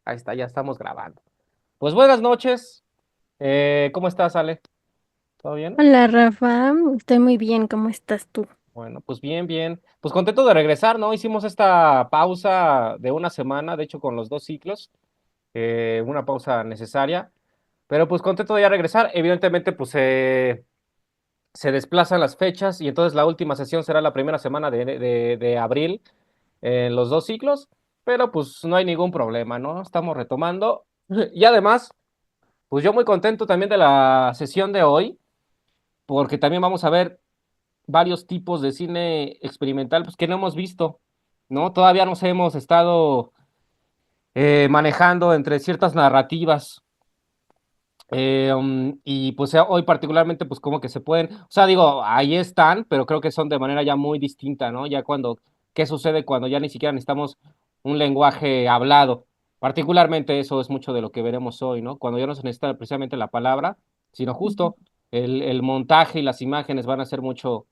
Ahí está, ya estamos grabando. Pues buenas noches. ¿Cómo estás, Ale? ¿Todo bien? Hola Rafa, estoy muy bien, ¿cómo estás tú? Bueno, pues bien, bien. Pues contento de regresar, ¿no? Hicimos esta pausa de una semana, de hecho, con los dos ciclos, una pausa necesaria, pero pues contento de ya regresar. Evidentemente, pues se desplazan las fechas y entonces la última sesión será la primera semana de abril en los dos ciclos, pero pues no hay ningún problema, ¿no? Estamos retomando. Y además, pues yo muy contento también de la sesión de hoy, porque también vamos a ver varios tipos de cine experimental pues, que no hemos visto, ¿no? Todavía nos hemos estado manejando entre ciertas narrativas. Y pues hoy particularmente pues como que se pueden, o sea, digo, ahí están, pero creo que son de manera ya muy distinta, ¿no? Ya cuando, ¿qué sucede cuando ya ni siquiera necesitamos un lenguaje hablado? Particularmente eso es mucho de lo que veremos hoy, ¿no? Cuando ya no se necesita precisamente la palabra, sino Ujú. justo el montaje y las imágenes van a ser mucho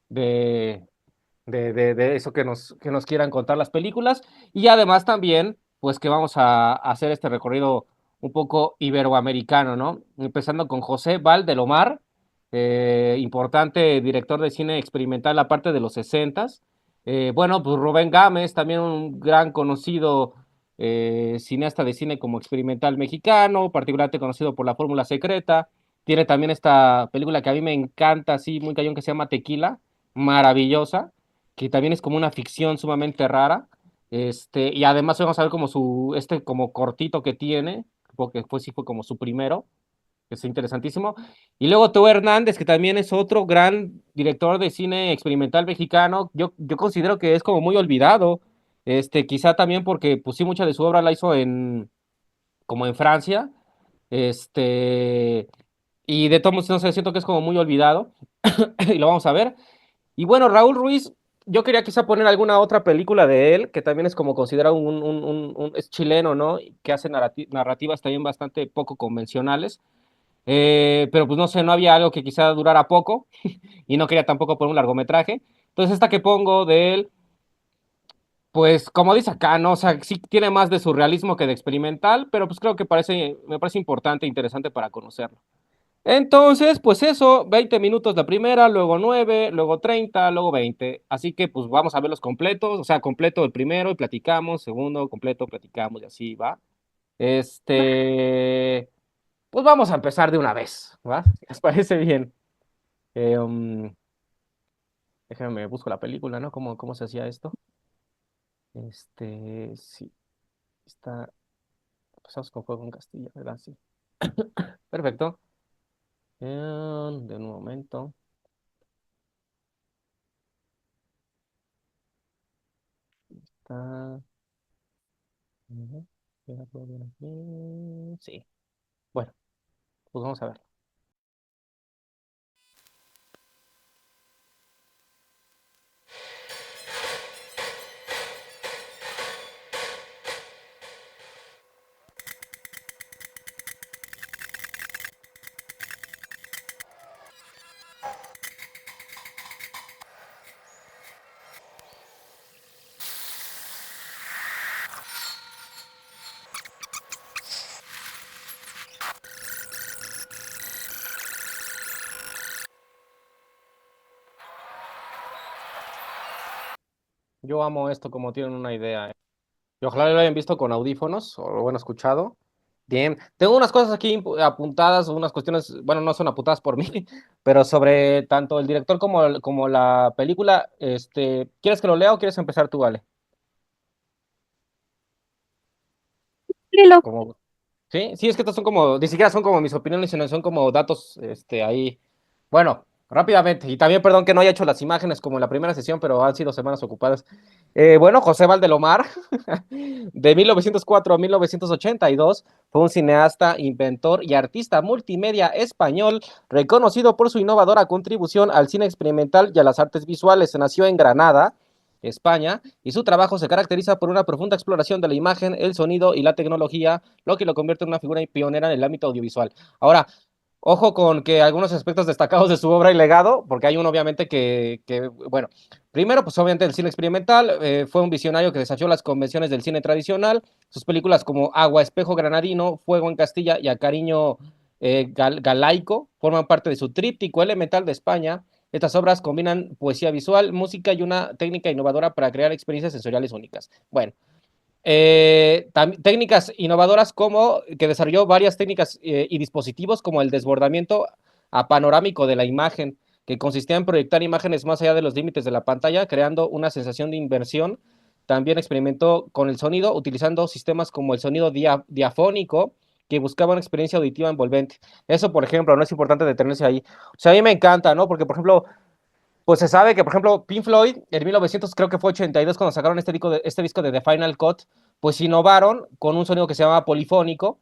de, de eso que nos quieran contar las películas. Y además también, pues que vamos a hacer este recorrido un poco iberoamericano, ¿no? Empezando con José Valdelomar, importante director de cine experimental, aparte de los sesentas. Bueno, pues Rubén Gámez, también un gran conocido cineasta de cine como experimental mexicano, particularmente conocido por La Fórmula Secreta. Tiene también esta película que a mí me encanta, así muy cañón, que se llama Tequila, maravillosa, que también es como una ficción sumamente rara. Y además vamos a ver como como cortito que tiene, porque sí fue como su primero, que es interesantísimo. Y luego Teo Hernández, que también es otro gran director de cine experimental mexicano. Yo considero que es como muy olvidado. Quizá también porque, pues sí, mucha de su obra la hizo como en Francia. Este, y de todos modos, no sé, siento que es como muy olvidado. Y lo vamos a ver. Y bueno, Raúl Ruiz, yo quería quizá poner alguna otra película de él, que también es como considerado es chileno, ¿no? Que hace narrativas también bastante poco convencionales. Pero pues no sé, no había algo que quizá durara poco y no quería tampoco poner un largometraje. Entonces esta que pongo de él, pues como dice acá, ¿no? O sea, sí tiene más de surrealismo que de experimental, pero pues creo que me parece importante e interesante para conocerlo. Entonces, pues eso, 20 minutos la primera, luego 9, luego 30, luego 20. Así que pues vamos a ver los completos, o sea, completo el primero y platicamos, segundo, completo, platicamos y así va. Va. Pues vamos a empezar de una vez, ¿va? ¿Les parece bien? Eh, um, Déjenme busco la película, ¿no? ¿Cómo se hacía esto? Sí, está, empezamos con Fuego en Castilla, ¿verdad? Sí. Perfecto. De un momento. Está... Ujú. ¿Ya puedo ver aquí? Sí. Bueno, pues vamos a ver. Yo amo esto como tienen una idea. Y ojalá lo hayan visto con audífonos o bueno, escuchado. Bien. Tengo unas cosas aquí apuntadas, unas cuestiones, bueno, no son apuntadas por mí, pero sobre tanto el director como la película. ¿Quieres que lo lea o quieres empezar tú, Vale? Lilo. Como, sí, sí, es que estos son como, ni siquiera son como mis opiniones, sino son como datos, ahí. Bueno, rápidamente, y también perdón que no haya hecho las imágenes como en la primera sesión, pero han sido semanas ocupadas. Bueno, José Valdelomar, de 1904 a 1982, fue un cineasta, inventor y artista multimedia español, reconocido por su innovadora contribución al cine experimental y a las artes visuales. Nació en Granada, España, y su trabajo se caracteriza por una profunda exploración de la imagen, el sonido y la tecnología, lo que lo convierte en una figura pionera en el ámbito audiovisual. Ahora, ojo con que algunos aspectos destacados de su obra y legado, porque hay uno obviamente bueno, Primero, pues obviamente el cine experimental, fue un visionario que desafió las convenciones del cine tradicional. Sus películas como Agua, Espejo Granadino, Fuego en Castilla y A Cariño Galaico forman parte de su tríptico elemental de España. Estas obras combinan poesía visual, música y una técnica innovadora para crear experiencias sensoriales únicas. Bueno, técnicas innovadoras como que desarrolló varias técnicas y dispositivos como el desbordamiento panorámico de la imagen, que consistía en proyectar imágenes más allá de los límites de la pantalla, creando una sensación de inversión. También experimentó con el sonido, utilizando sistemas como el sonido diafónico, que buscaba una experiencia auditiva envolvente. Eso, por ejemplo, no es importante detenerse ahí. O sea, a mí me encanta, ¿no? Porque, por ejemplo, pues se sabe que, por ejemplo, Pink Floyd, en 1900, creo que fue 82, cuando sacaron este disco de The Final Cut, pues innovaron con un sonido que se llama polifónico,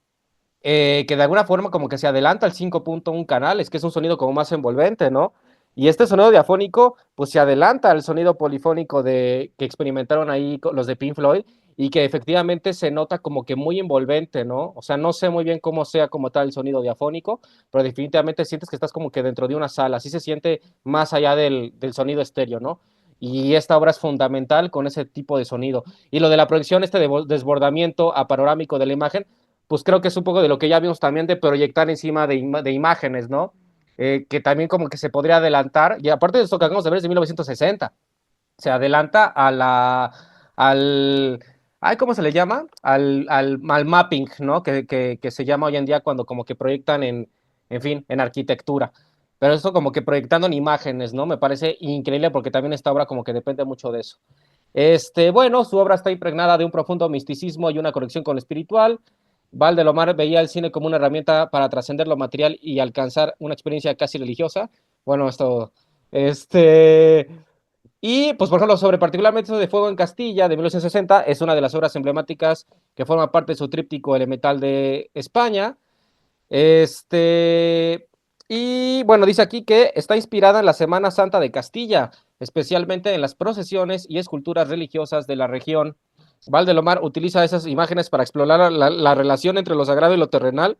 que de alguna forma como que se adelanta al 5.1 canales, que es un sonido como más envolvente, ¿no? Y este sonido diafónico, pues se adelanta al sonido polifónico que experimentaron ahí los de Pink Floyd, y que efectivamente se nota como que muy envolvente, ¿no? O sea, no sé muy bien cómo sea como tal el sonido diafónico, pero definitivamente sientes que estás como que dentro de una sala, así se siente más allá del sonido estéreo, ¿no? Y esta obra es fundamental con ese tipo de sonido. Y lo de la proyección, este desbordamiento panorámico de la imagen, pues creo que es un poco de lo que ya vimos también de proyectar encima de imágenes, ¿no? Que también como que se podría adelantar, y aparte de esto que acabamos de ver es de 1960, se adelanta al, ay, ¿cómo se le llama? Al mapping, ¿no? Que se llama hoy en día cuando como que proyectan en fin, en arquitectura. Pero esto como que proyectando en imágenes, ¿no? Me parece increíble porque también esta obra como que depende mucho de eso. Bueno, su obra está impregnada de un profundo misticismo y una conexión con lo espiritual. Valdelomar veía el cine como una herramienta para trascender lo material y alcanzar una experiencia casi religiosa. Bueno, este, y, pues, por ejemplo, sobre particularmente de Fuego en Castilla, de 1960, es una de las obras emblemáticas que forma parte de su tríptico elemental de España. Y bueno, dice aquí que está inspirada en la Semana Santa de Castilla, especialmente en las procesiones y esculturas religiosas de la región. Valdelomar utiliza esas imágenes para explorar la relación entre lo sagrado y lo terrenal,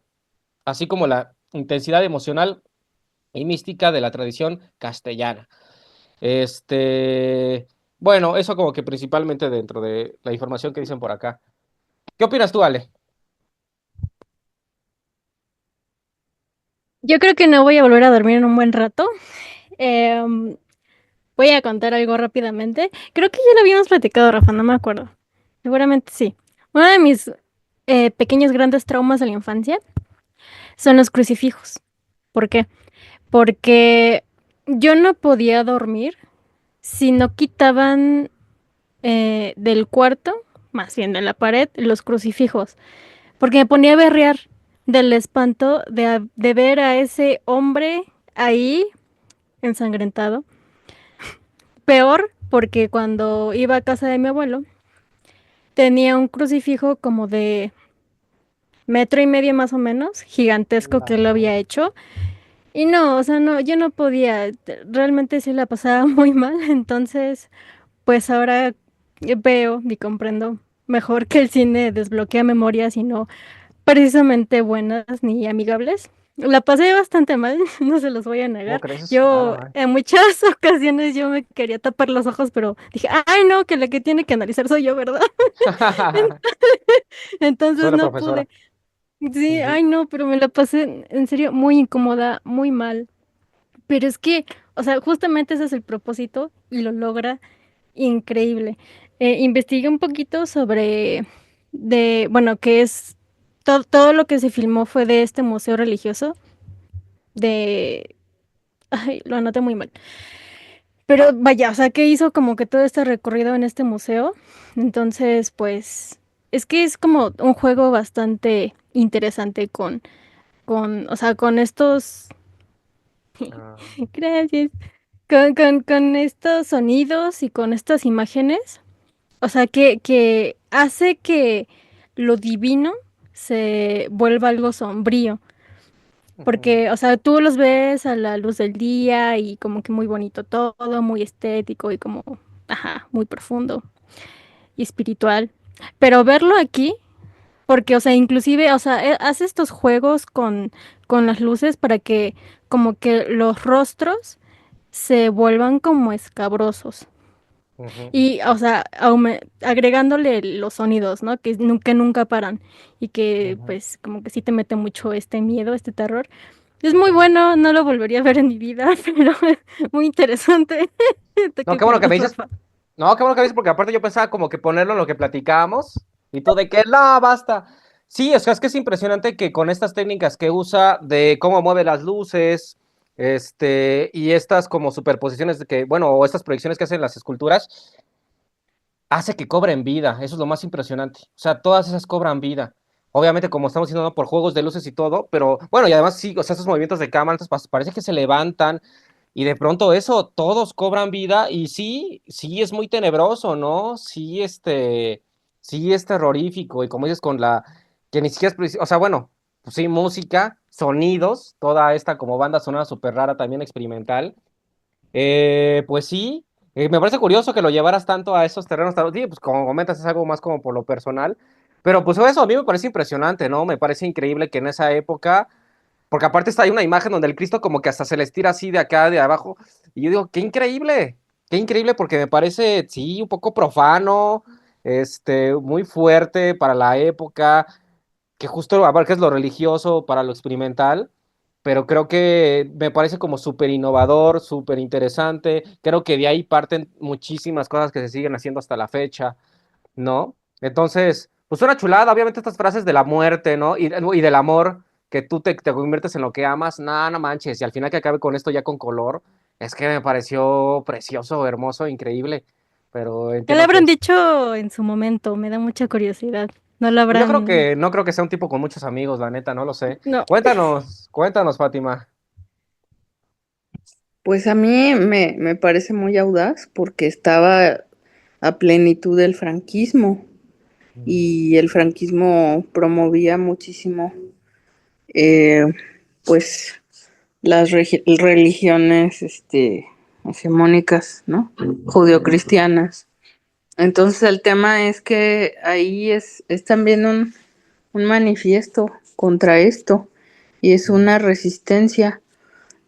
así como la intensidad emocional y mística de la tradición castellana. Bueno, eso como que principalmente dentro de la información que dicen por acá. ¿Qué opinas tú, Ale? Yo creo que no voy a volver a dormir en un buen rato. Em, Voy a contar algo rápidamente. Creo que ya lo habíamos platicado, Rafa, no me acuerdo. Seguramente sí. Uno de mis pequeños grandes traumas de la infancia son los crucifijos. ¿Por qué? Porque yo no podía dormir si no quitaban del cuarto, más bien de la pared, los crucifijos. Porque me ponía a berrear del espanto de ver a ese hombre ahí ensangrentado. Peor, porque cuando iba a casa de mi abuelo, tenía un crucifijo como de metro y medio más o menos, gigantesco que él lo había hecho. Y no, o sea, no, yo no podía, realmente sí la pasaba muy mal, entonces, pues ahora veo y comprendo mejor que el cine desbloquea memorias y no precisamente buenas ni amigables. La pasé bastante mal, no se los voy a ¿Cómo negar. crees? Ah, Yo no, ay. en muchas ocasiones yo me quería tapar los ojos, pero dije, ay no, que la que tiene que analizar soy yo, ¿verdad? Soy Entonces la no profesora. pude. Sí, Ujú. ay no, pero me la pasé en serio muy incómoda, muy mal. Pero es que, o sea, justamente ese es el propósito y lo logra increíble. Investigué un poquito sobre, bueno, que es todo lo que se filmó fue de este museo religioso, de, ay, lo anoté muy mal. Pero vaya, o sea, que hizo como que todo este recorrido en este museo. Entonces, pues, es que es como un juego bastante interesante o sea, con estos, Ah, gracias, con estos sonidos y con estas imágenes. O sea, que hace que lo divino se vuelva algo sombrío. ujú. Porque, o sea, tú los ves a la luz del día y como que muy bonito todo, muy estético y como, ajá, muy profundo y espiritual. Pero verlo aquí, porque, o sea, inclusive, o sea, hace estos juegos con las luces para que como que los rostros se vuelvan como escabrosos. Ujú, Y, o sea, agregándole los sonidos, ¿no? Que nunca paran y que ujú, pues como que sí te mete mucho este miedo, este terror. Es muy ujú. bueno, no lo volvería a ver en mi vida, pero muy interesante. ¿Tú No, qué qué bueno que me opinas, dices. Rafa? No, qué bueno que me dices, porque aparte yo pensaba como que ponerlo en lo que platicábamos y tú de que no, basta. Sí, o sea, es que es impresionante que con estas técnicas que usa de cómo mueve las luces, y estas como superposiciones de que, bueno, o estas proyecciones que hacen las esculturas, hace que cobren vida. Eso es lo más impresionante. O sea, todas esas cobran vida. Obviamente, como estamos diciendo, ¿no? Por juegos de luces y todo, pero bueno, y además sí, o sea, esos movimientos de cámara, entonces parece que se levantan y de pronto eso, todos cobran vida y sí, sí es muy tenebroso, ¿no? Sí, sí es terrorífico y como dices con que ni siquiera o sea, bueno, pues sí, música, sonidos, toda esta como banda sonora súper rara, también experimental. Pues sí, me parece curioso que lo llevaras tanto a esos terrenos. Sí, pues como comentas, es algo más como por lo personal. Pero pues eso a mí me parece impresionante, ¿no? Me parece increíble que en esa época, porque aparte está ahí una imagen donde el Cristo como que hasta se le estira así de acá, de abajo. Y yo digo, qué increíble porque me parece, sí, un poco profano, muy fuerte para la época que justo abarca es lo religioso para lo experimental, pero creo que me parece como súper innovador, súper interesante. Creo que de ahí parten muchísimas cosas que se siguen haciendo hasta la fecha, ¿no? Entonces, pues una chulada, obviamente estas frases de la muerte, ¿no? Y del amor, que tú te conviertes en lo que amas, nada, no manches, y al final que acabe con esto ya con color, es que me pareció precioso, hermoso, increíble, pero ¿Qué le entiendo que habrán es. dicho en su momento? Me da mucha curiosidad. No lo Pues yo habrán... no creo que sea un tipo con muchos amigos, la neta, no lo sé. No. Cuéntanos, Fátima. Pues a mí me parece muy audaz porque estaba a plenitud del franquismo y el franquismo promovía muchísimo eh, pues las religiones hegemónicas, ¿no? Judeocristianas. Entonces el tema es que ahí es también un manifiesto contra esto y es una resistencia.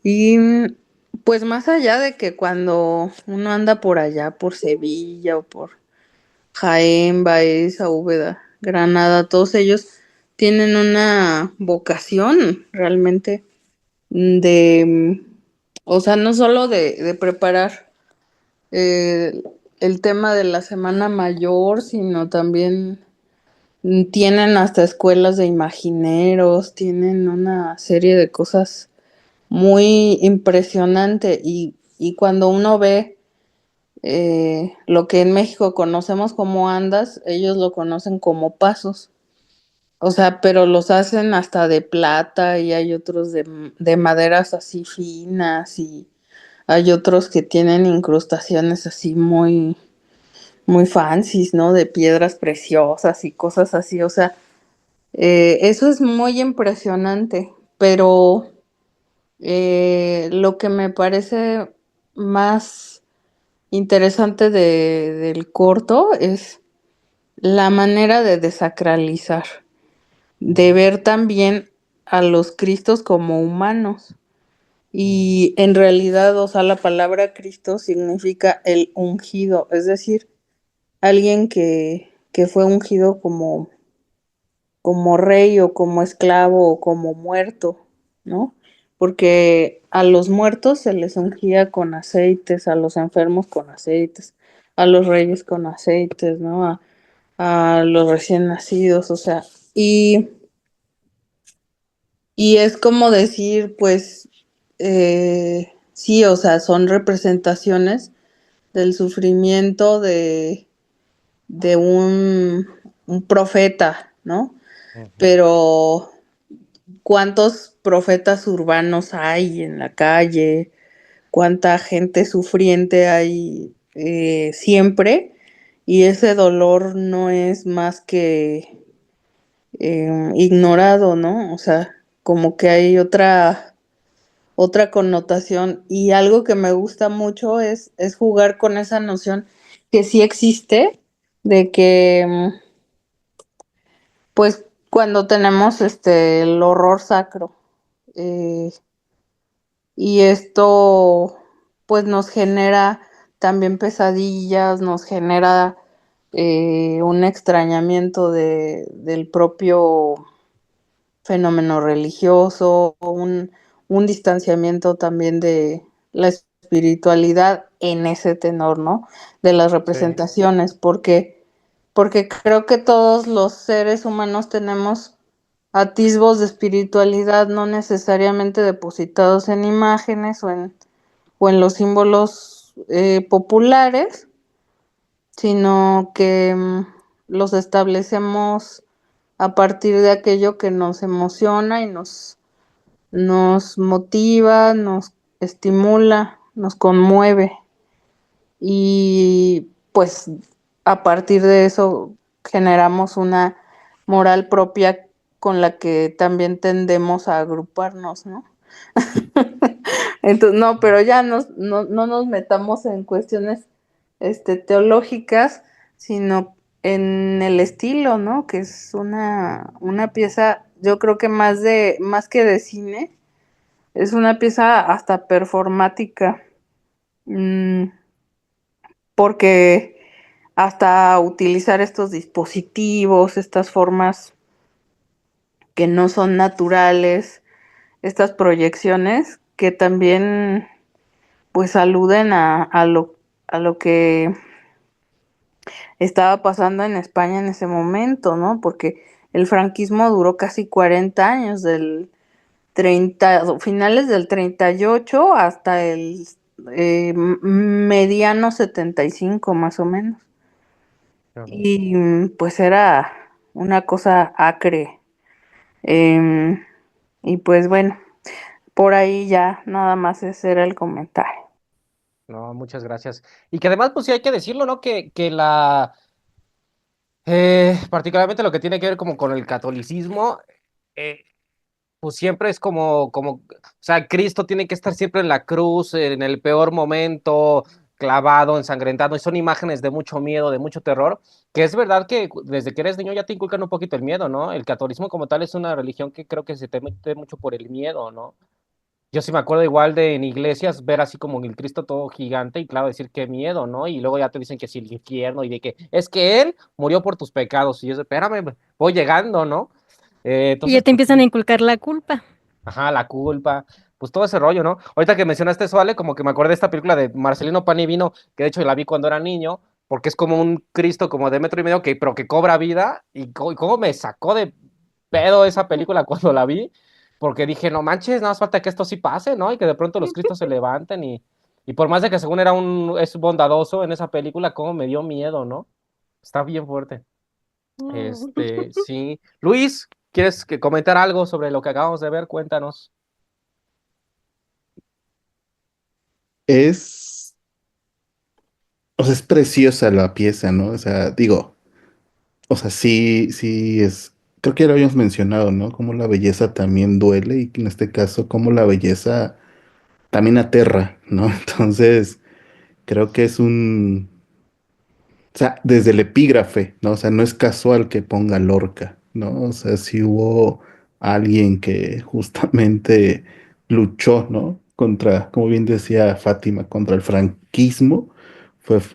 Y pues más allá de que cuando uno anda por allá, por Sevilla o por Jaén, Baeza, Úbeda, Granada, todos ellos tienen una vocación realmente de, o sea, no solo de preparar eh, el tema de la Semana Mayor, sino también tienen hasta escuelas de imagineros, tienen una serie de cosas muy impresionante y cuando uno ve lo que en México conocemos como andas, ellos lo conocen como pasos. O sea, pero los hacen hasta de plata y hay otros de maderas así finas y hay otros que tienen incrustaciones así muy, muy fancies, ¿no? De piedras preciosas y cosas así. O sea, eso es muy impresionante, pero lo que me parece más interesante del corto es la manera de desacralizar, de ver también a los Cristos como humanos. Y en realidad, o sea, la palabra Cristo significa el ungido, es decir, alguien que fue ungido como rey o como esclavo o como muerto, ¿no? Porque a los muertos se les ungía con aceites, a los enfermos con aceites, a los reyes con aceites, ¿no? A los recién nacidos, o sea, y, y es como decir, pues, sí, o sea, son representaciones del sufrimiento de un profeta, ¿no? Ujú. Pero cuántos profetas urbanos hay en la calle, cuánta gente sufriente hay siempre, y ese dolor no es más que ignorado, ¿no? O sea, como que hay otra connotación y algo que me gusta mucho es jugar con esa noción que sí existe de que pues cuando tenemos el horror sacro, eh, y esto pues nos genera también pesadillas, nos genera un extrañamiento del propio fenómeno religioso, un distanciamiento también de la espiritualidad en ese tenor, ¿no? De las Sí, representaciones, porque creo que todos los seres humanos tenemos atisbos de espiritualidad, no necesariamente depositados en imágenes o en los símbolos populares, sino que los establecemos a partir de aquello que nos emociona y nos motiva, nos estimula, nos conmueve. Y pues a partir de eso generamos una moral propia con la que también tendemos a agruparnos, ¿no? Entonces, no, pero ya no nos metamos en cuestiones teológicas, sino en el estilo, ¿no? Que es una pieza, yo creo que más que de cine, es una pieza hasta performática, mm, porque hasta utilizar estos dispositivos, estas formas que no son naturales, estas proyecciones que también pues aluden a lo que estaba pasando en España en ese momento, ¿no? Porque el franquismo duró casi 40 años, del 30, finales del 38 hasta el mediano 75 más o menos. claro. Y pues era una cosa acre. Em, y pues bueno, por ahí ya nada más ese era el comentario. No, muchas gracias. Y que además, pues sí hay que decirlo, ¿no? Que particularmente lo que tiene que ver como con el catolicismo, eh, pues siempre es o sea, Cristo tiene que estar siempre en la cruz, en el peor momento, clavado, ensangrentado, y son imágenes de mucho miedo, de mucho terror, que es verdad que desde que eres niño ya te inculcan un poquito el miedo, ¿no? El catolicismo como tal es una religión que creo que se te mete mucho por el miedo, ¿no? Yo sí me acuerdo igual de en iglesias ver así como el Cristo todo gigante y claro, decir qué miedo, ¿no? Y luego ya te dicen que si el infierno y de que es que Él murió por tus pecados y yo, espérame, voy llegando, ¿no? Y ya Entonces, te pues empiezan a sí. inculcar la culpa. Ajá, la culpa, pues todo ese rollo, ¿no? Ahorita que mencionaste eso, Ale, como que me acordé de esta película de Marcelino Pan y Vino, que de hecho la vi cuando era niño, porque es como un Cristo como de metro y medio, que, pero que cobra vida, y cómo me sacó de pedo esa película cuando la vi, porque dije, no manches, nada más falta que esto sí pase, ¿no? Y que de pronto los Cristos se levanten y por más de que según es bondadoso en esa película, cómo me dio miedo, ¿no? Está bien fuerte. Mm. Sí. Luis, ¿quieres que comentar algo sobre lo que acabamos de ver? Cuéntanos. Es, o sea, es preciosa la pieza, ¿no? O sea, digo, o sea, sí, sí es, creo que ya lo habíamos mencionado, ¿no? Cómo la belleza también duele y en este caso, cómo la belleza también aterra, ¿no? Entonces, creo que es o sea, desde el epígrafe, ¿no? O sea, no es casual que ponga Lorca, ¿no? O sea, si hubo alguien que justamente luchó, ¿no? Contra, como bien decía Fátima, contra el franquismo,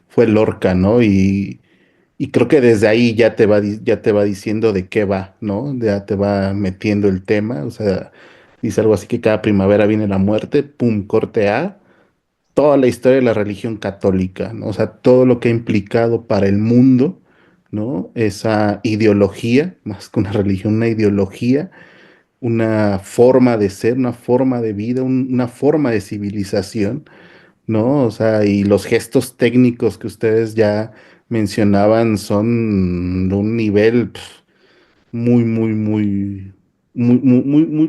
fue Lorca, ¿no? Y creo que desde ahí ya te va diciendo de qué va, ¿no? Ya te va metiendo el tema, o sea, dice algo así que cada primavera viene la muerte, pum, corte A toda la historia de la religión católica, ¿no? O sea, todo lo que ha implicado para el mundo, ¿no? Esa ideología, más que una religión, una ideología, una forma de ser, una forma de vida, una forma de civilización, ¿no? O sea, y los gestos técnicos que ustedes ya mencionaban son de un nivel muy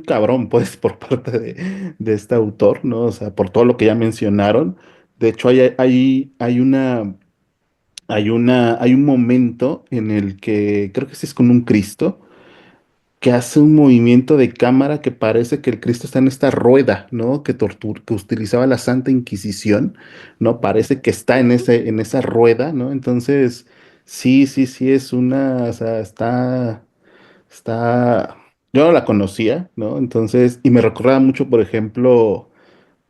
cabrón, pues, por parte de este autor, ¿no? O sea, por todo lo que ya mencionaron. De hecho, hay un momento en el que, creo que sí es con un Cristo, que hace un movimiento de cámara que parece que el Cristo está en esta rueda, ¿no? Que utilizaba la Santa Inquisición, ¿no? Parece que está en esa rueda, ¿no? Entonces, sí, o sea, Está, yo no la conocía, ¿no? Entonces, y me recordaba mucho, por ejemplo,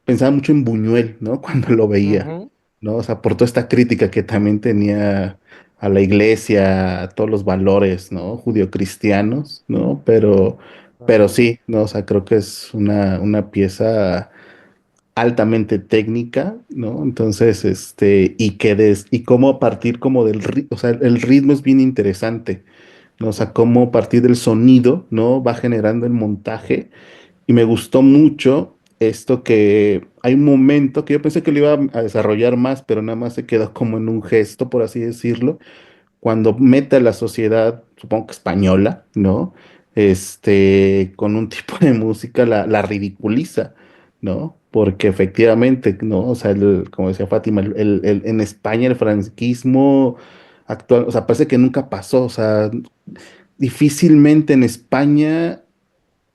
pensaba mucho en Buñuel, ¿no? Cuando lo veía. Ujú. ¿no? O sea, por toda esta crítica que también tenía a la iglesia, a todos los valores, ¿no? Judio-cristianos, ¿no? Pero Claro. sí, ¿no? O sea, creo que es una pieza altamente técnica, ¿no? Entonces, y cómo a partir como del ritmo, o sea, el ritmo es bien interesante, ¿no? O sea, cómo a partir del sonido, ¿no? Va generando el montaje y me gustó mucho esto que hay un momento que yo pensé que lo iba a desarrollar más, pero nada más se quedó como en un gesto, por así decirlo, cuando mete a la sociedad, supongo que española, ¿no? Con un tipo de música la ridiculiza, ¿no? Porque efectivamente, ¿no? O sea, como decía Fátima, en España el franquismo actual, o sea, parece que nunca pasó, o sea, difícilmente en España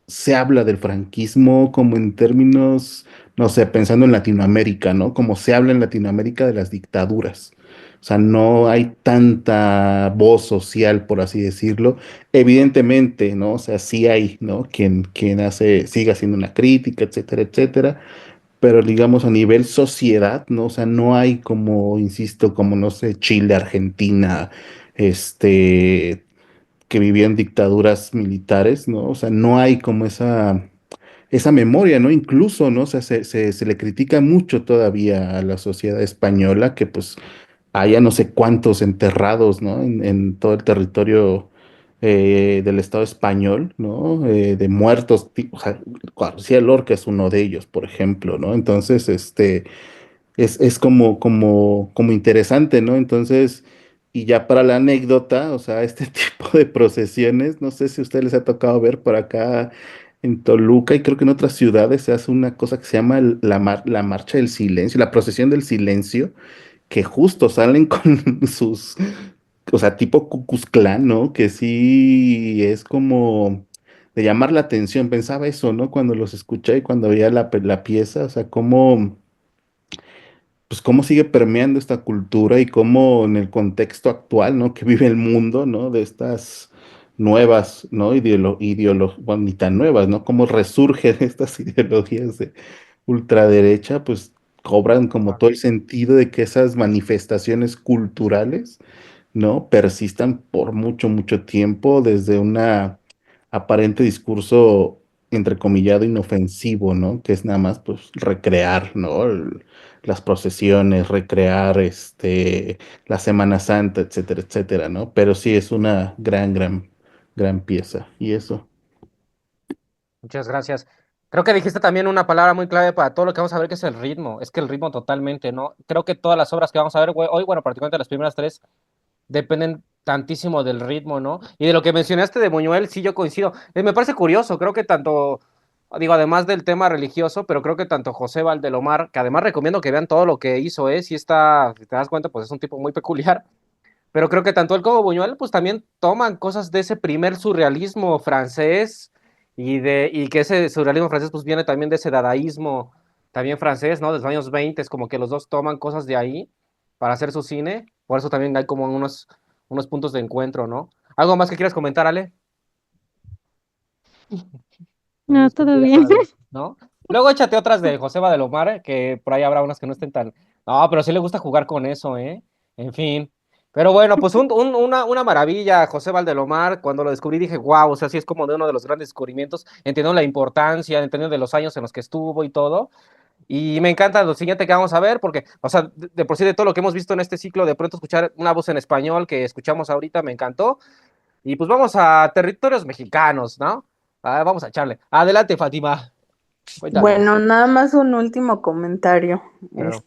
se habla del franquismo como en términos, no sé, pensando en Latinoamérica, ¿no? Como se habla en Latinoamérica de las dictaduras. O sea, no hay tanta voz social, por así decirlo. Evidentemente, ¿no? O sea, sí hay, ¿no? Quien sigue haciendo una crítica, etcétera, etcétera. Pero digamos a nivel sociedad, ¿no? O sea, no hay como, insisto, como, no sé, Chile, Argentina, este, que vivían dictaduras militares, ¿no? O sea, no hay como esa memoria, ¿no? Incluso, ¿no? O sea, se le critica mucho todavía a la sociedad española que pues haya no sé cuántos enterrados, ¿no? En todo el territorio del Estado español, ¿no? De muertos, o sea, García Lorca es uno de ellos, por ejemplo, ¿no? Entonces, es como interesante, ¿no? Entonces, y ya para la anécdota, o sea, este tipo de procesiones, no sé si a ustedes les ha tocado ver por acá en Toluca y creo que en otras ciudades se hace una cosa que se llama la marcha del silencio, la procesión del silencio, que justo salen con sus, o sea, tipo Ku Klux Klan, ¿no? Que sí es como de llamar la atención. Pensaba eso, ¿no? Cuando los escuché y cuando veía la pieza, o sea, cómo pues cómo sigue permeando esta cultura y cómo en el contexto actual, ¿no? Que vive el mundo, ¿no? De estas nuevas, ¿no? Bueno, ni tan nuevas, ¿no? Cómo resurgen estas ideologías de ultraderecha, pues cobran como todo el sentido de que esas manifestaciones culturales, ¿no? Persistan por mucho, mucho tiempo desde una aparente discurso entrecomillado inofensivo, ¿no? Que es nada más, pues, recrear, ¿no? Las procesiones, recrear, la Semana Santa, etcétera, etcétera, ¿no? Pero sí es una gran, gran, gran pieza. Y eso. Muchas gracias. Creo que dijiste también una palabra muy clave para todo lo que vamos a ver, que es el ritmo. Es que el ritmo totalmente, ¿no? Creo que todas las obras que vamos a ver hoy, bueno, particularmente las primeras tres, dependen tantísimo del ritmo, ¿no? Y de lo que mencionaste de Buñuel, sí, yo coincido. Me parece curioso, creo que tanto, digo, además del tema religioso, pero creo que tanto José Valdelomar, que además recomiendo que vean todo lo que hizo, ¿eh? Si está, si te das cuenta, pues es un tipo muy peculiar. Pero creo que tanto él como Buñuel, pues también toman cosas de ese primer surrealismo francés y que ese surrealismo francés pues viene también de ese dadaísmo también francés, ¿no? De los años 20, es como que los dos toman cosas de ahí para hacer su cine. Por eso también hay como unos puntos de encuentro, ¿no? ¿Algo más que quieras comentar, Ale? Una No, todo disculpilla bien. todavía, ¿no? Luego échate otras de José Valdelomar, que por ahí habrá unas que no estén tan... No, pero sí le gusta jugar con eso, ¿eh? En fin. Pero bueno, pues una maravilla, José Valdelomar. Cuando lo descubrí dije, wow, o sea, sí es como de uno de los grandes descubrimientos. Entiendo la importancia, entiendo de los años en los que estuvo y todo. Y me encanta lo siguiente que vamos a ver, porque, o sea, de por sí de todo lo que hemos visto en este ciclo, de pronto escuchar una voz en español que escuchamos ahorita me encantó. Y pues vamos a territorios mexicanos, ¿no? Vamos a echarle. Adelante, Fátima. Cuéntanos. Bueno, nada más un último comentario. Claro.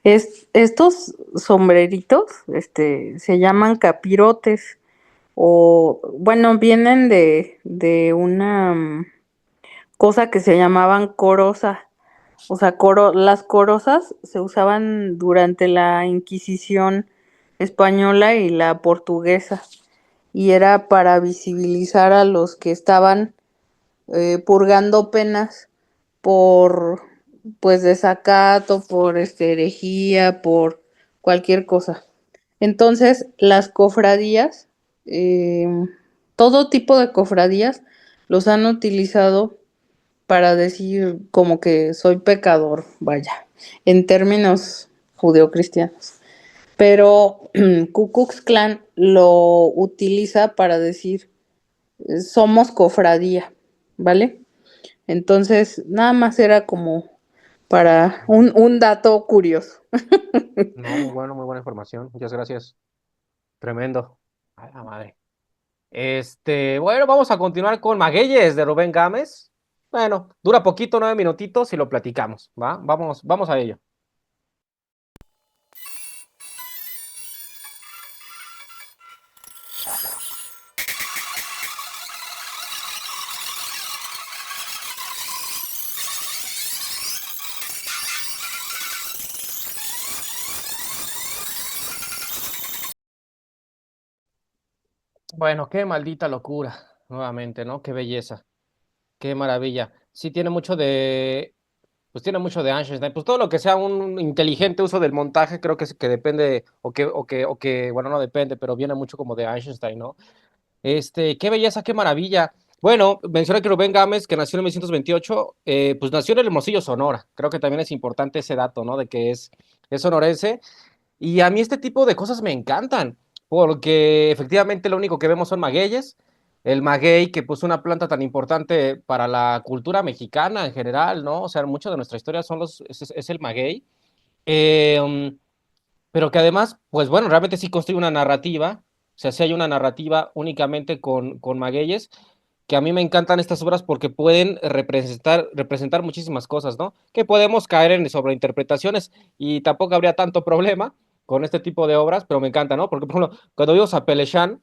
Estos sombreritos, se llaman capirotes o, bueno, vienen de una cosa que se llamaban coroza. O sea, las corozas se usaban durante la Inquisición española y la portuguesa y era para visibilizar a los que estaban purgando penas por pues desacato, por herejía, por cualquier cosa. Entonces, las cofradías, eh, todo tipo de cofradías, los han utilizado para decir como que soy pecador, vaya, en términos judeocristianos. Pero Ku Klux Klan lo utiliza para decir somos cofradía, ¿vale? Entonces, nada más era como para un dato curioso. No, muy buena información. Muchas gracias. Tremendo. A la madre. Bueno, vamos a continuar con Magueyes de Rubén Gámez. Bueno, dura poquito, 9 minutitos y lo platicamos, ¿va? Vamos a ello. Bueno, qué maldita locura, nuevamente, ¿no? Qué belleza, qué maravilla. Sí pues tiene mucho de Einstein. Pues todo lo que sea un inteligente uso del montaje, creo que depende, bueno, no depende, pero viene mucho como de Einstein, ¿no? Qué belleza, qué maravilla. Bueno, menciona que Rubén Gámez, que nació en 1928, pues nació en el Hermosillo, Sonora. Creo que también es importante ese dato, ¿no? De que es sonorense. Y a mí este tipo de cosas me encantan, porque efectivamente lo único que vemos son magueyes. El maguey, que pues una planta tan importante para la cultura mexicana en general, ¿no? O sea, mucho de nuestra historia es el maguey. Eh, pero que además, pues bueno, realmente sí construye una narrativa. O sea, sí hay una narrativa únicamente con magueyes, que a mí me encantan estas obras porque pueden representar muchísimas cosas, ¿no? Que podemos caer en sobreinterpretaciones y tampoco habría tanto problema con este tipo de obras, pero me encanta, ¿no? Porque, por ejemplo, cuando vimos a Pelechán,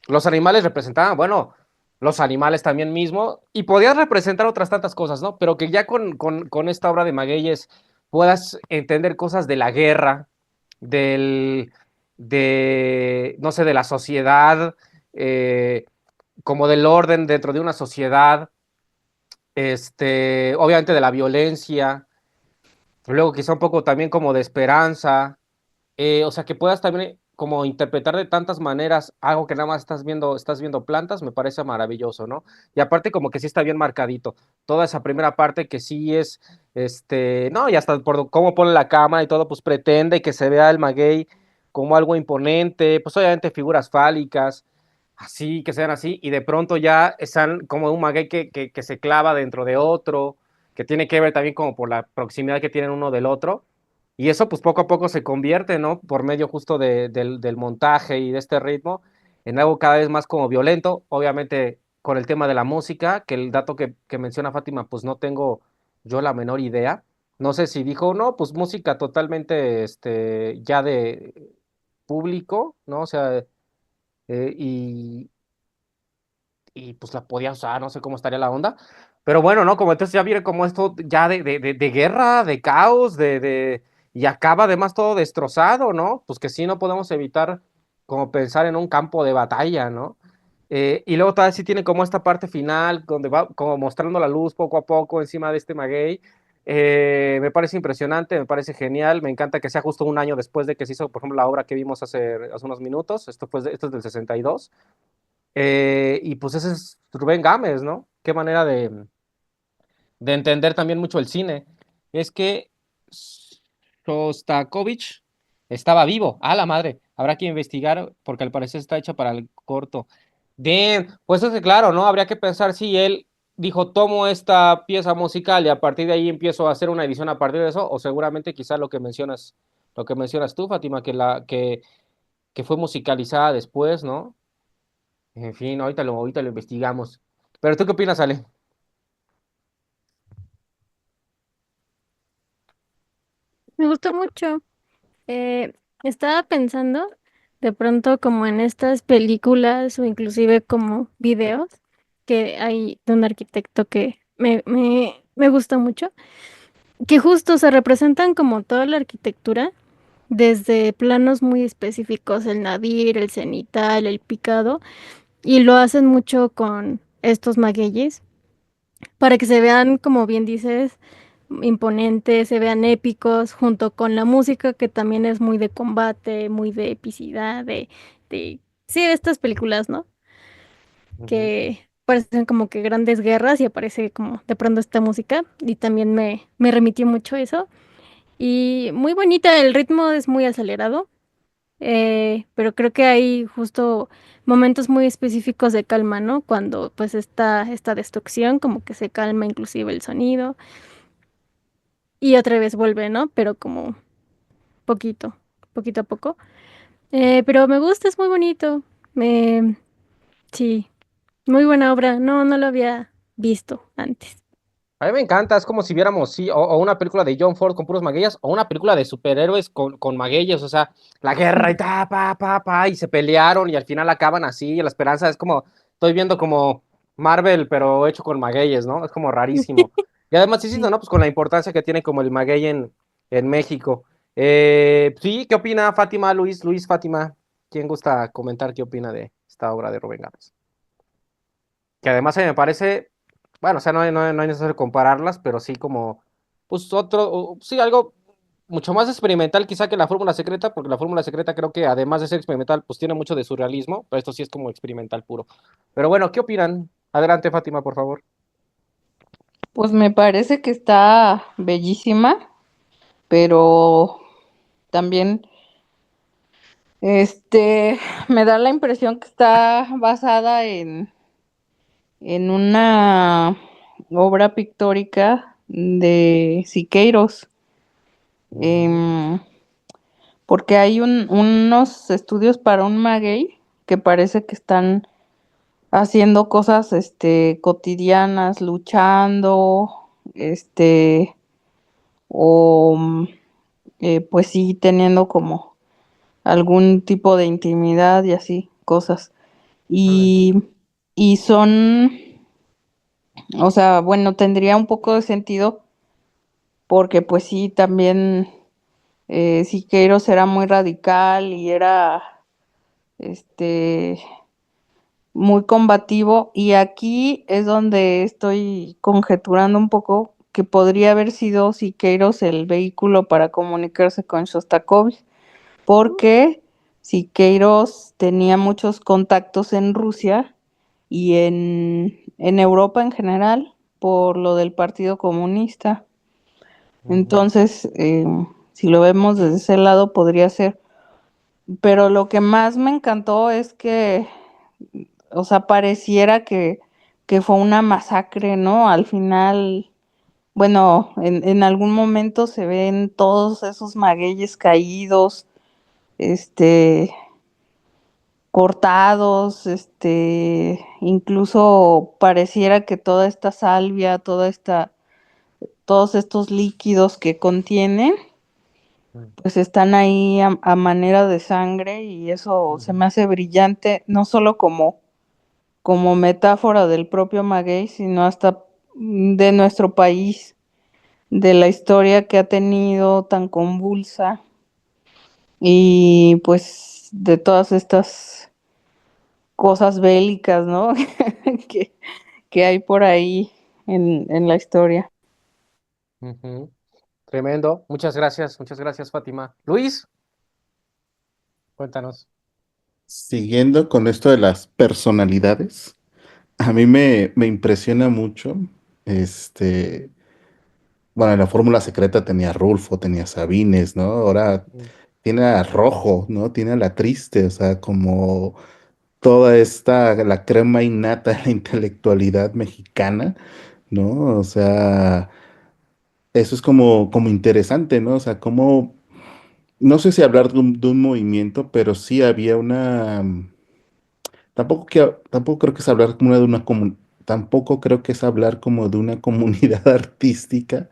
los animales representaban, bueno, los animales también mismo, y podías representar otras tantas cosas, ¿no? Pero que ya con esta obra de Magueyes puedas entender cosas de la guerra, del, no sé, de la sociedad, eh, como del orden dentro de una sociedad, obviamente de la violencia, luego quizá un poco también como de esperanza, o sea, que puedas también como interpretar de tantas maneras algo que nada más estás viendo plantas, me parece maravilloso, ¿no? Y aparte como que sí está bien marcadito, toda esa primera parte que sí es, no, y hasta por cómo pone la cámara y todo, pues pretende que se vea el maguey como algo imponente, pues obviamente figuras fálicas, así, que sean así, y de pronto ya están como un maguey que se clava dentro de otro, que tiene que ver también como por la proximidad que tienen uno del otro, y eso pues poco a poco se convierte, ¿no? Por medio justo del montaje y de este ritmo, en algo cada vez más como violento, obviamente con el tema de la música, que el dato que menciona Fátima, pues no tengo yo la menor idea. No sé si dijo, no, pues música totalmente, ya de público, ¿no? O sea, eh, y, y pues la podía usar, no sé cómo estaría la onda. Pero bueno, ¿no? Como entonces ya viene como esto ya de guerra, de caos, y acaba además todo destrozado, ¿no? Pues que sí no podemos evitar como pensar en un campo de batalla, ¿no? Y luego todavía sí tiene como esta parte final, donde va como mostrando la luz poco a poco encima de este maguey. Me parece impresionante, me parece genial, me encanta que sea justo un año después de que se hizo, por ejemplo, la obra que vimos hace unos minutos, esto es del 62. Y pues ese es Rubén Gámez, ¿no? Qué manera de entender también mucho el cine. Es que Shostakovich estaba vivo. A la madre. Habrá que investigar porque al parecer está hecha para el corto. Bien, pues es que claro, ¿no? Habría que pensar si él dijo, tomo esta pieza musical y a partir de ahí empiezo a hacer una edición a partir de eso, o seguramente quizás lo que mencionas tú, Fátima, que fue musicalizada después, ¿no? En fin, ahorita lo investigamos. Pero ¿tú qué opinas, Ale? Me gustó mucho. Eh, Estaba pensando de pronto como en estas películas o inclusive como videos que hay de un arquitecto que me gusta mucho, que justo se representan como toda la arquitectura desde planos muy específicos, el nadir, el cenital, el picado, y lo hacen mucho con estos magueyes para que se vean, como bien dices, imponentes, se vean épicos, junto con la música que también es muy de combate, muy de epicidad, sí, de estas películas, ¿no? Ujú. Que parecen como que grandes guerras y aparece como de pronto esta música y también me remitió mucho eso. Y muy bonita, el ritmo es muy acelerado, pero creo que hay justo momentos muy específicos de calma, ¿no? Cuando pues está esta destrucción, como que se calma inclusive el sonido y otra vez vuelve, ¿no? Pero como poquito, poquito a poco. Pero me gusta, es muy bonito. Me, sí, muy buena obra. No, no lo había visto antes. A mí me encanta, es como si viéramos, sí, o una película de John Ford con puros magueyes, o una película de superhéroes con magueyes, o sea, la guerra y ta, pa, y se pelearon y al final acaban así, y la esperanza es como, estoy viendo como Marvel, pero hecho con magueyes, ¿no? Es como rarísimo. Y además, sí, sí, Sí. ¿no? Pues con la importancia que tiene como el maguey en México. Sí, ¿qué opina Fátima, Luis, Fátima? ¿Quién gusta comentar qué opina de esta obra de Rubén Gámez? Que además a mí me parece, bueno, o sea, no hay necesario compararlas, pero sí como, pues sí, algo mucho más experimental quizá que la fórmula secreta, porque la fórmula secreta creo que además de ser experimental, pues tiene mucho de surrealismo, pero esto sí es como experimental puro. Pero bueno, ¿qué opinan? Adelante, Fátima, por favor. Pues me parece que está bellísima, pero también me da la impresión que está basada en una obra pictórica de Siqueiros, Ujú, em, porque hay unos estudios para un maguey que parece que están haciendo cosas cotidianas, luchando, este, o pues sí, teniendo como algún tipo de intimidad y así, cosas. órale. Y, y son, o sea, bueno, tendría un poco de sentido porque pues sí, también Siqueiros era muy radical y era este muy combativo y aquí es donde estoy conjeturando un poco que podría haber sido Siqueiros el vehículo para comunicarse con Shostakovich, porque Siqueiros tenía muchos contactos en Rusia y en Europa en general por lo del Partido Comunista. Ujú, Entonces, si lo vemos desde ese lado, podría ser. Pero lo que más me encantó es que, o sea, pareciera que fue una masacre, ¿no? Al final, bueno, en algún momento se ven todos esos magueyes caídos, este, cortados, incluso pareciera que toda esta salvia, todos estos líquidos que contienen, pues están ahí a manera de sangre y eso se ujú, me hace brillante, no solo como metáfora del propio maguey, sino hasta de nuestro país, de la historia que ha tenido tan convulsa y pues de todas estas cosas bélicas, ¿no? que, que hay por ahí en la historia. ujú. Tremendo. Muchas gracias, Fátima. Luis, cuéntanos. Siguiendo con esto de las personalidades, a mí me impresiona mucho, este, bueno, en la fórmula secreta tenía a Rulfo, tenía a Sabines, ¿no? Ahora Mm, tiene a Rojo, ¿no? Tiene a la Triste, o sea, como toda la crema innata de la intelectualidad mexicana, ¿no? O sea, eso es como interesante, ¿no? O sea, como, no sé si hablar de un movimiento, pero sí había tampoco creo que es hablar como de una tampoco creo que es hablar como de una comunidad artística,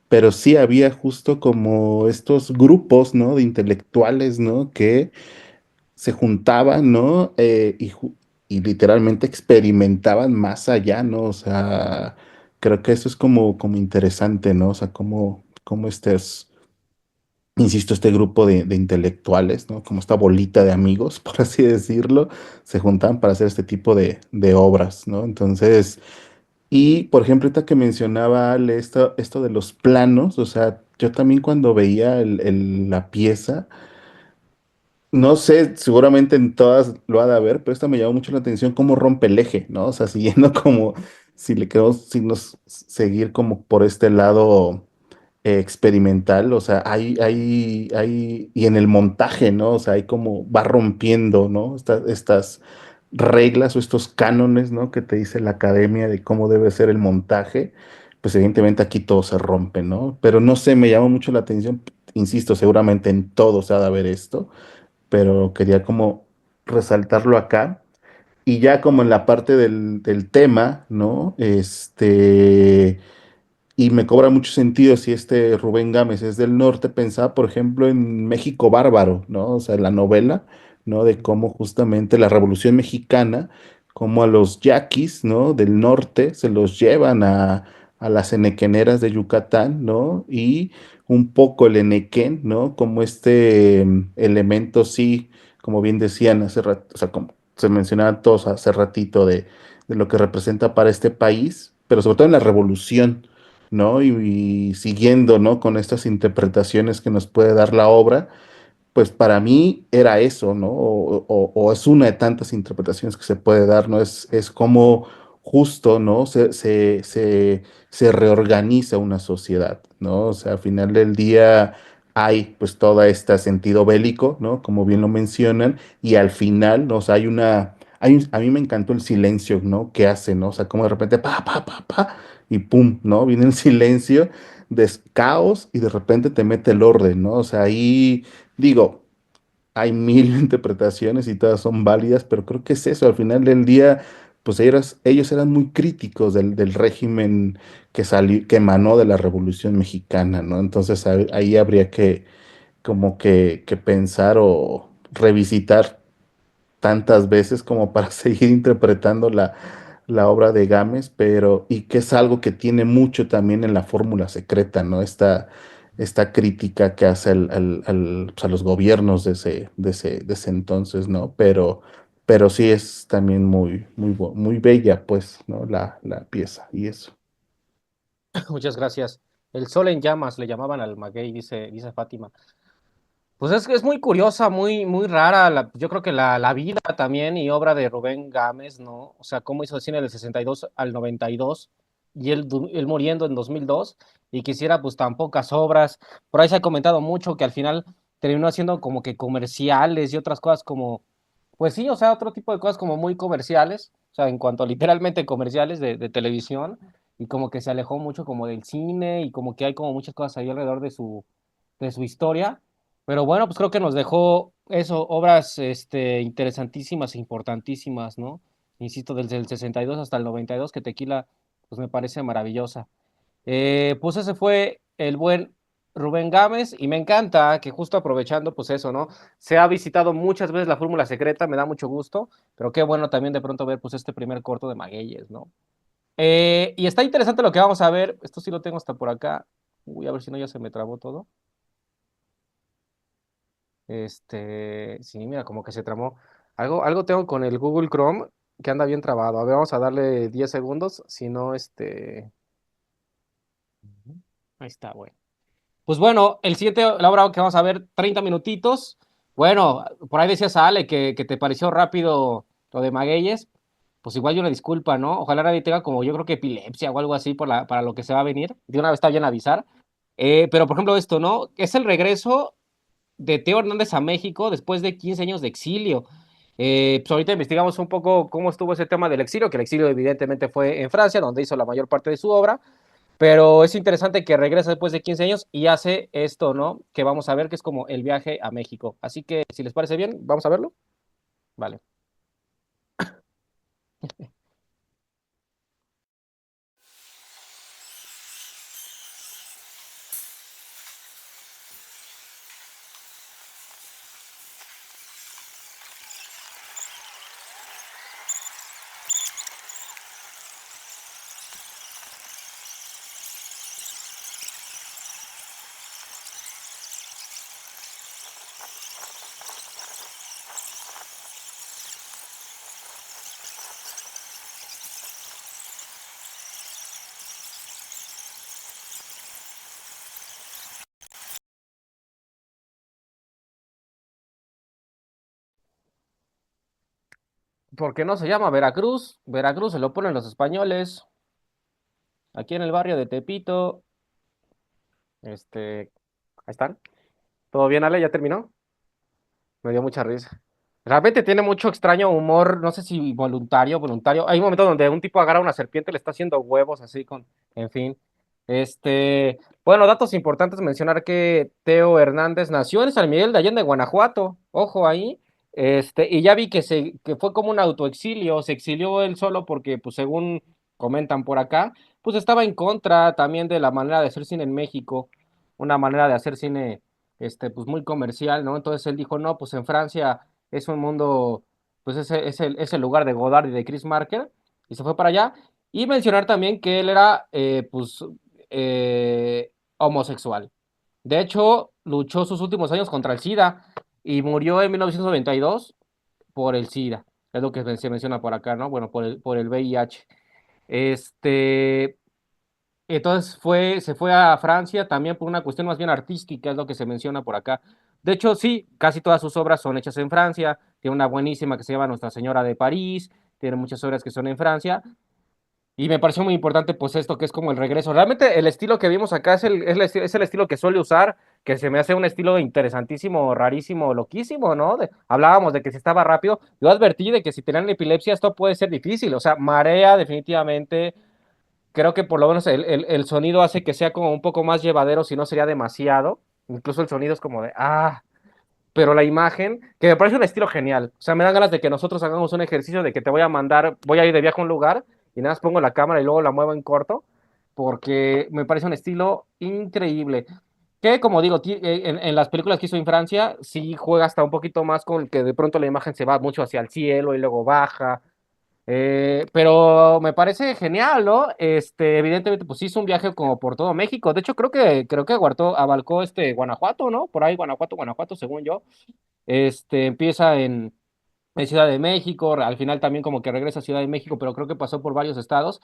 pero sí había justo como estos grupos, ¿no? De intelectuales, ¿no? Que se juntaban, ¿no? Y literalmente experimentaban más allá, ¿no? O sea, creo que eso es como interesante, ¿no? O sea, como insisto, este grupo de intelectuales, ¿no? Como esta bolita de amigos, por así decirlo, se juntaban para hacer este tipo de obras, ¿no? Entonces, y por ejemplo, ahorita que mencionaba Ale, esto de los planos, o sea, yo también cuando veía la pieza, no sé, seguramente en todas lo ha de haber, pero esta me llamó mucho la atención cómo rompe el eje, ¿no? O sea, siguiendo como, si le queremos si nos seguir como por este lado experimental, o sea, y en el montaje, ¿no? O sea, hay como va rompiendo, ¿no? Estas reglas o estos cánones, ¿no? Que te dice la academia de cómo debe ser el montaje, pues evidentemente aquí todo se rompe, ¿no? Pero no sé, me llama mucho la atención, insisto, seguramente en todo se ha de ver esto, pero quería como resaltarlo acá. Y ya como en la parte del tema, ¿no? Y me cobra mucho sentido si este Rubén Gámez es del norte, pensaba, por ejemplo, en México Bárbaro, ¿no? O sea, la novela, ¿no? De cómo justamente la Revolución Mexicana, como a los yaquis, ¿no? Del norte se los llevan a las enequeneras de Yucatán, ¿no? Y un poco el enequén, ¿no? Como este elemento, sí, como bien decían hace rato, o sea, como se mencionaban todos hace ratito de lo que representa para este país, pero sobre todo en la revolución, ¿no? Y siguiendo, ¿no? Con estas interpretaciones que nos puede dar la obra, pues para mí era eso, ¿no? O es una de tantas interpretaciones que se puede dar, ¿no? Es como justo, ¿no? Se reorganiza una sociedad, ¿no? O sea, al final del día hay pues todo este sentido bélico, ¿no? Como bien lo mencionan, y al final, ¿no? O sea, a mí me encantó el silencio, ¿no? Que hace, ¿no? O sea, como de repente, pa, y pum, ¿no? Viene el silencio, caos, y de repente te mete el orden, ¿no? O sea, ahí digo, hay mil interpretaciones y todas son válidas, pero creo que es eso, al final del día, pues ellos eran muy críticos del régimen que salió, que emanó de la Revolución Mexicana, ¿no? Entonces ahí habría que como que pensar o revisitar tantas veces como para seguir interpretando la obra de Gámez, pero y que es algo que tiene mucho también en la fórmula secreta, ¿no? Esta crítica que hace pues, a los gobiernos de ese entonces, ¿no? Pero sí es también muy bella, pues, ¿no? La pieza y eso. Muchas gracias. El sol en llamas le llamaban al maguey, dice Fátima. Pues es que es muy curiosa, muy rara. Yo creo que la vida también y obra de Rubén Gámez, ¿no? O sea, cómo hizo el cine del 62 al 92 y él muriendo en 2002 y quisiera pues tan pocas obras. Por ahí se ha comentado mucho que al final terminó haciendo como que comerciales y otras cosas como, pues sí, o sea, otro tipo de cosas como muy comerciales, o sea, en cuanto a literalmente comerciales de televisión y como que se alejó mucho como del cine y como que hay como muchas cosas ahí alrededor de su historia. Pero bueno, pues creo que nos dejó eso, obras interesantísimas e importantísimas, ¿no? Insisto, desde el 62 hasta el 92, que Tequila, pues me parece maravillosa. Pues ese fue el buen Rubén Gámez y me encanta que justo aprovechando, pues eso, ¿no? Se ha visitado muchas veces la Fórmula Secreta, me da mucho gusto, pero qué bueno también de pronto ver pues este primer corto de Magueyes, ¿no? Y está interesante lo que vamos a ver, esto sí lo tengo hasta por acá, uy, a ver si no ya se me trabó todo. Sí, mira, como que se tramó. Algo tengo con el Google Chrome que anda bien trabado. A ver, vamos a darle 10 segundos. Si no, Ujú. Ahí está, bueno. Pues bueno, el siguiente, la obra que vamos a ver, 30 minutitos. Bueno, por ahí decías, Ale, que te pareció rápido lo de Magueyes. Pues igual yo una disculpa, ¿no? Ojalá nadie tenga como yo creo que epilepsia o algo así para lo que se va a venir. De una vez está bien avisar. Pero por ejemplo esto, ¿no? Es el regreso de Teo Hernández a México después de 15 años de exilio. Pues ahorita investigamos un poco cómo estuvo ese tema del exilio, que el exilio evidentemente fue en Francia, donde hizo la mayor parte de su obra, pero es interesante que regresa después de 15 años y hace esto, ¿no? Que vamos a ver, que es como el viaje a México. Así que, si les parece bien, vamos a verlo. Vale. ¿Por qué no se llama Veracruz? Veracruz se lo ponen los españoles, aquí en el barrio de Tepito. Ahí están. ¿Todo bien, Ale? ¿Ya terminó? Me dio mucha risa. Realmente tiene mucho extraño humor, no sé si voluntario o voluntario. Hay un momento donde un tipo agarra a una serpiente, le está haciendo huevos así con, en fin. Bueno, datos importantes mencionar que Teo Hernández nació en San Miguel de Allende, Guanajuato. Ojo ahí. Y ya vi que fue como un autoexilio, se exilió él solo porque, pues, según comentan por acá, pues estaba en contra también de la manera de hacer cine en México, una manera de hacer cine pues muy comercial, ¿no? Entonces él dijo, no, pues en Francia es un mundo, pues es el lugar de Godard y de Chris Marker, y se fue para allá. Y mencionar también que él era, pues, homosexual. De hecho, luchó sus últimos años contra el SIDA y murió en 1992 por el SIDA. Es lo que se menciona por acá, ¿no? Bueno, por el VIH. Este, entonces se fue a Francia también por una cuestión más bien artística, es lo que se menciona por acá. De hecho, sí, casi todas sus obras son hechas en Francia. Tiene una buenísima que se llama Nuestra Señora de París. Tiene muchas obras que son en Francia. Y me pareció muy importante, pues, esto que es como el regreso. Realmente el estilo que vimos acá es el estilo que suele usar, que se me hace un estilo interesantísimo, rarísimo, loquísimo, ¿no? Hablábamos de que si estaba rápido. Yo advertí de que si tenían epilepsia esto puede ser difícil. O sea, marea definitivamente. Creo que por lo menos el sonido hace que sea como un poco más llevadero, si no sería demasiado. Incluso el sonido es como de, pero la imagen, que me parece un estilo genial. O sea, me dan ganas de que nosotros hagamos un ejercicio de que te voy a mandar, voy a ir de viaje a un lugar y nada más pongo la cámara y luego la muevo en corto, porque me parece un estilo increíble. Que como digo, en las películas que hizo en Francia, sí juega hasta un poquito más con que de pronto la imagen se va mucho hacia el cielo y luego baja. Pero me parece genial, ¿no? Evidentemente, pues hizo un viaje como por todo México. De hecho, creo que abarcó Guanajuato, ¿no? Por ahí, Guanajuato, según yo. Empieza en Ciudad de México, al final también como que regresa a Ciudad de México, pero creo que pasó por varios estados.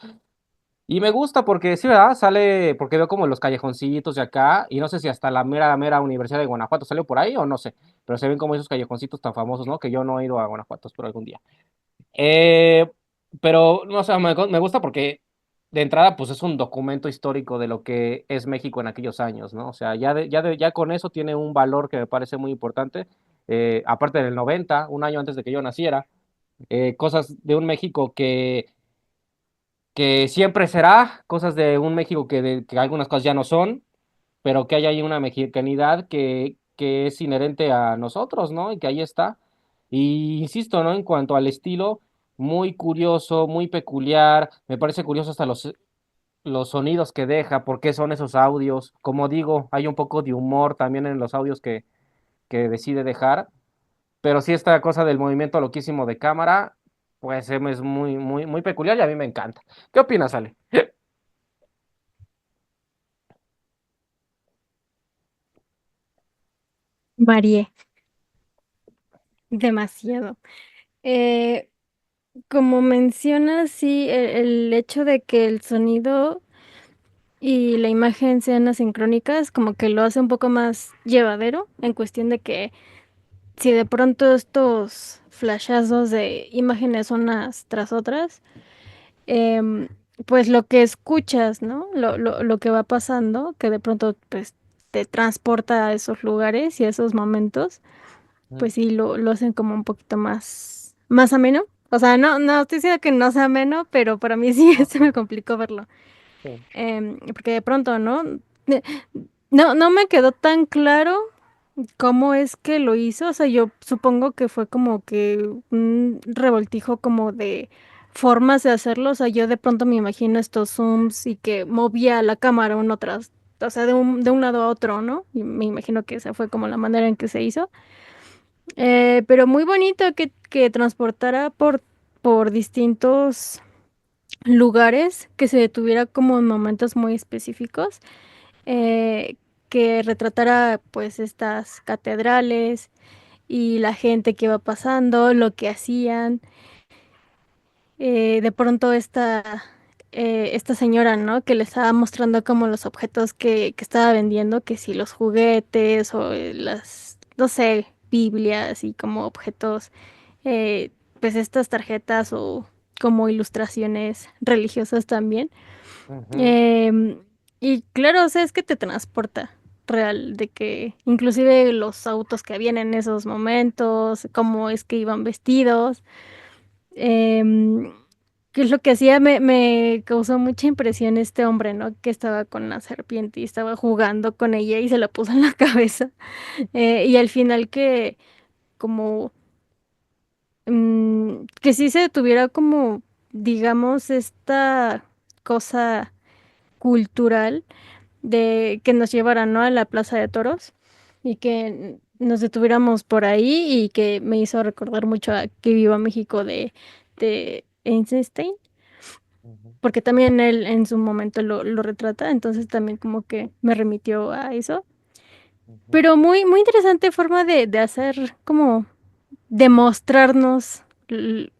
Y me gusta porque sí, ¿verdad? Sale, porque veo como los callejoncitos de acá, y no sé si hasta la mera Universidad de Guanajuato salió por ahí o no sé, pero se ven como esos callejoncitos tan famosos, ¿no? Que yo no he ido a Guanajuato, espero algún día. Eh, pero, no sé, me gusta porque de entrada, pues es un documento histórico de lo que es México en aquellos años, ¿no? O sea, ya con eso tiene un valor que me parece muy importante. Aparte del 90, un año antes de que yo naciera, cosas de un México que siempre será, cosas de un México que algunas cosas ya no son, pero que hay ahí una mexicanidad que es inherente a nosotros, ¿no? Y que ahí está. Y insisto, ¿no? En cuanto al estilo, muy curioso, muy peculiar. Me parece curioso hasta los sonidos que deja, por qué son esos audios. Como digo, hay un poco de humor también en los audios que decide dejar. Pero sí, esta cosa del movimiento loquísimo de cámara, pues es muy, muy, muy peculiar y a mí me encanta. ¿Qué opinas, Ale? Varié demasiado. Eh, Como mencionas, sí, el hecho de que el sonido y la imagen sean asincrónicas, como que lo hace un poco más llevadero, en cuestión de que si de pronto estos flashazos de imágenes unas tras otras, em, pues lo que escuchas, ¿no? Lo que va pasando, que de pronto pues te transporta a esos lugares y a esos momentos, pues sí, lo hacen como un poquito más ameno. O sea, no estoy diciendo que no sea ameno, pero para mí sí se me complicó verlo. Sí. Porque de pronto, ¿no? Eh, no me quedó tan claro cómo es que lo hizo. O sea, yo supongo que fue como que un revoltijo como de formas de hacerlo. O sea, yo de pronto me imagino estos zooms y que movía la cámara uno tras, o sea, de un lado a otro, ¿no? Y me imagino que esa fue como la manera en que se hizo. Pero muy bonito que transportara por distintos lugares, que se detuviera como en momentos muy específicos, eh, que retratara pues estas catedrales y la gente que iba pasando, lo que hacían. De pronto esta señora, ¿no? Que le estaba mostrando como los objetos que estaba vendiendo, que si los juguetes o las, no sé, Biblias y como objetos, pues estas tarjetas o como ilustraciones religiosas también. Ujú. Em, Y claro, o sea, es que te transporta real, de que inclusive los autos que habían en esos momentos, cómo es que iban vestidos, em, qué es lo que hacía, me causó mucha impresión este hombre, ¿no? Que estaba con la serpiente y estaba jugando con ella y se la puso en la cabeza. Y al final que como que sí se tuviera como, digamos, esta cosa cultural de que nos llevaran, ¿no? A la Plaza de Toros y que nos detuviéramos por ahí y que me hizo recordar mucho a Que Viva México de Einstein, Ujú, porque también él en su momento lo retrata, entonces también como que me remitió a eso. ujú, Pero muy interesante forma de hacer como demostrarnos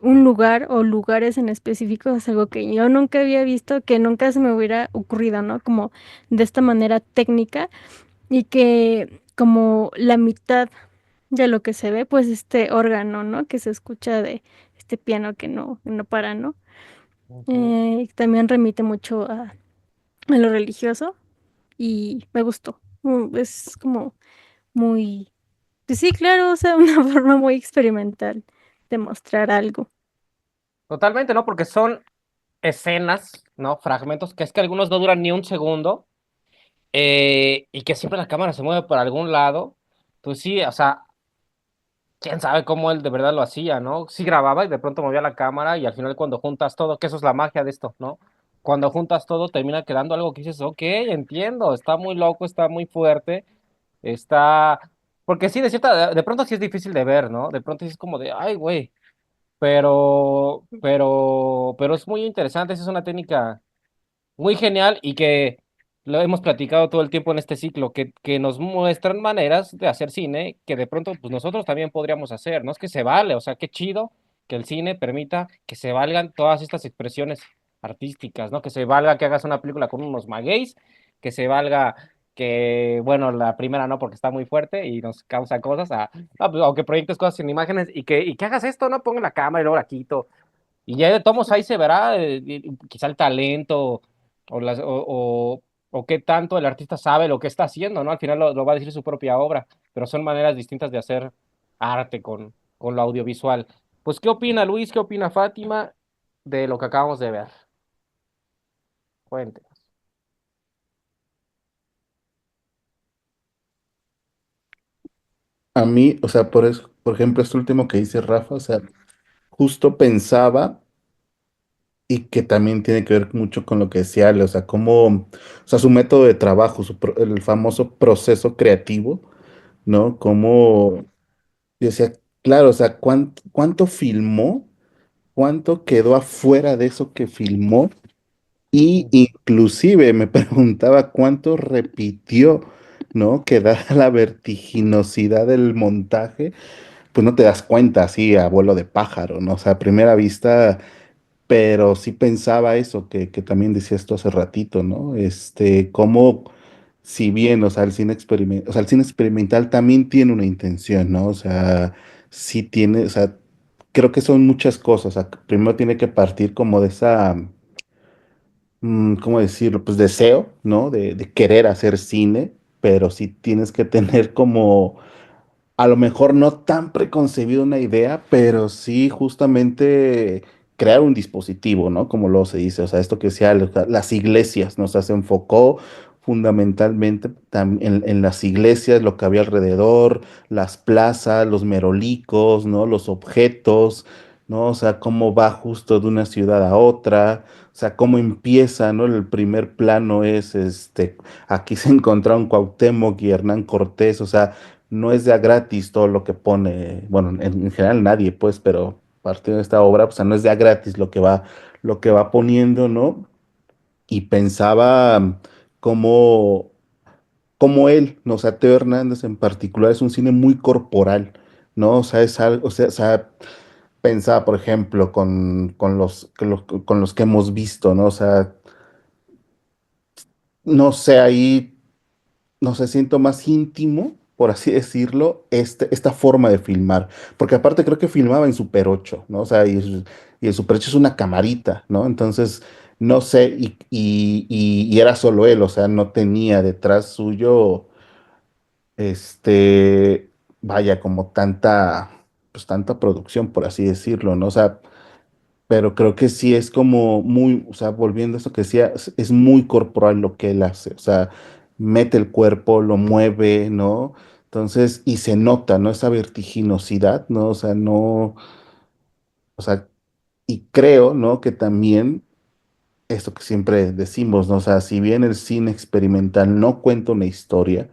un lugar o lugares en específico es algo que yo nunca había visto, que nunca se me hubiera ocurrido, ¿no? Como de esta manera técnica y que como la mitad de lo que se ve, pues este órgano, ¿no? Que se escucha de este piano que no para, ¿no? ujú. También remite mucho a lo religioso y me gustó. Es como muy, pues sí, claro, o sea, una forma muy experimental de mostrar algo. Totalmente, ¿no? Porque son escenas, ¿no? Fragmentos que es que algunos no duran ni un segundo, y que siempre la cámara se mueve por algún lado. Pues sí, o sea, quién sabe cómo él de verdad lo hacía, ¿no? Sí grababa y de pronto movía la cámara y al final cuando juntas todo, que eso es la magia de esto, ¿no? Cuando juntas todo termina quedando algo que dices, ok, entiendo, está muy loco, está muy fuerte, está... Porque sí, de pronto sí es difícil de ver, ¿no? De pronto sí es como de, ay, güey, pero es muy interesante, esa es una técnica muy genial y que lo hemos platicado todo el tiempo en este ciclo, que nos muestran maneras de hacer cine que de pronto pues nosotros también podríamos hacer, ¿no? Es que se vale, o sea, qué chido que el cine permita que se valgan todas estas expresiones artísticas, ¿no? Que se valga que hagas una película con unos magueys, que se valga que, bueno, la primera no, porque está muy fuerte y nos causa cosas, pues, o que proyectes cosas en imágenes y que hagas esto, ¿no? Ponga la cámara y luego la quito y ya de tomos ahí se verá quizá el talento o qué tanto el artista sabe lo que está haciendo, ¿no? Al final lo va a decir su propia obra, pero son maneras distintas de hacer arte con lo audiovisual. Pues, ¿qué opina Luis? ¿Qué opina Fátima de lo que acabamos de ver? Cuéntenos. A mí, o sea, por eso, por ejemplo, esto último que dice Rafa, o sea, justo pensaba y que también tiene que ver mucho con lo que decía Ale, o sea, cómo, o sea, su método de trabajo, el famoso proceso creativo, ¿no? Como, yo decía, claro, o sea, ¿cuánto filmó? ¿Cuánto quedó afuera de eso que filmó? Y Ujú, inclusive me preguntaba cuánto repitió, ¿no? Que dada la vertiginosidad del montaje, pues no te das cuenta así a vuelo de pájaro, ¿no? O sea, a primera vista, pero sí pensaba eso, que también decía esto hace ratito, ¿no? Cómo, si bien, o sea, o sea, el cine experimental también tiene una intención, ¿no? O sea, sí tiene, o sea, creo que son muchas cosas. O sea, primero tiene que partir como de esa, ¿cómo decirlo? Pues deseo, ¿no? De querer hacer cine, pero sí tienes que tener como a lo mejor no tan preconcebido una idea, pero sí justamente crear un dispositivo, ¿no? Como luego se dice, o sea, esto que decía, las iglesias, ¿no? O sea, se enfocó fundamentalmente en las iglesias, lo que había alrededor, las plazas, los merolicos, ¿no? Los objetos, ¿no? O sea, cómo va justo de una ciudad a otra, o sea, cómo empieza, ¿no? El primer plano es, aquí se encontraron Cuauhtémoc y Hernán Cortés, o sea, no es de a gratis todo lo que pone, bueno, en general nadie, pues, pero partiendo de esta obra, pues, o sea, no es de a gratis lo que va poniendo, ¿no? Y pensaba cómo, cómo él, ¿no? O sea, Teo Hernández en particular es un cine muy corporal, ¿no? O sea, es algo, o sea, pensaba, por ejemplo, con los que hemos visto, ¿no? O sea, no sé, ahí no sé, siento más íntimo, por así decirlo, esta forma de filmar. Porque aparte creo que filmaba en Super 8, ¿no? O sea, y el Super 8 es una camarita, ¿no? Entonces, no sé, y era solo él, o sea, no tenía detrás suyo, este, vaya, como tanta, pues tanta producción, por así decirlo, ¿no? O sea, pero creo que sí es como muy, o sea, volviendo a eso que decía, es muy corporal lo que él hace, o sea, mete el cuerpo, lo mueve, ¿no? Entonces, y se nota, ¿no? Esa vertiginosidad, ¿no? O sea, no, o sea, y creo, ¿no? Que también esto que siempre decimos, ¿no? O sea, si bien el cine experimental no cuenta una historia,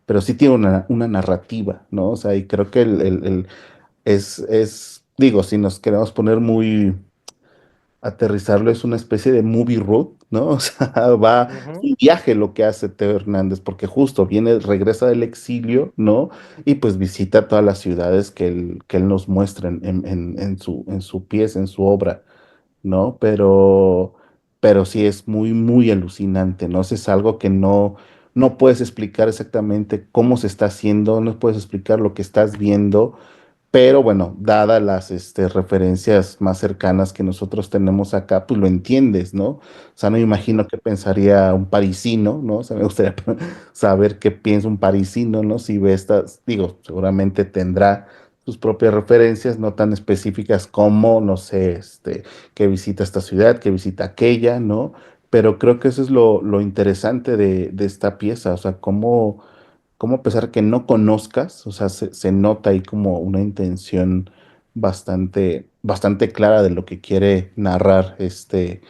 pero sí tiene una narrativa, ¿no? O sea, y creo que digo, si nos queremos poner muy aterrizarlo, es una especie de movie route, ¿no? O sea, va Ujú, un viaje lo que hace Teo Hernández, porque justo viene, regresa del exilio, ¿no? Y pues visita todas las ciudades que él nos muestra en su pieza, en su obra, ¿no? Pero sí es muy, muy alucinante, ¿no? Es algo que no puedes explicar exactamente cómo se está haciendo, no puedes explicar lo que estás viendo, pero bueno, dadas las referencias más cercanas que nosotros tenemos acá, pues lo entiendes, ¿no? O sea, no me ujú, imagino qué pensaría un parisino, ¿no? O sea, me gustaría saber qué piensa un parisino, ¿no? Si ve estas, digo, seguramente tendrá sus propias referencias, no tan específicas como, no sé, que visita esta ciudad, que visita aquella, ¿no? Pero creo que eso es lo interesante de esta pieza, o sea, cómo a pesar que no conozcas, o sea, se nota ahí como una intención bastante, bastante clara de lo que quiere narrar este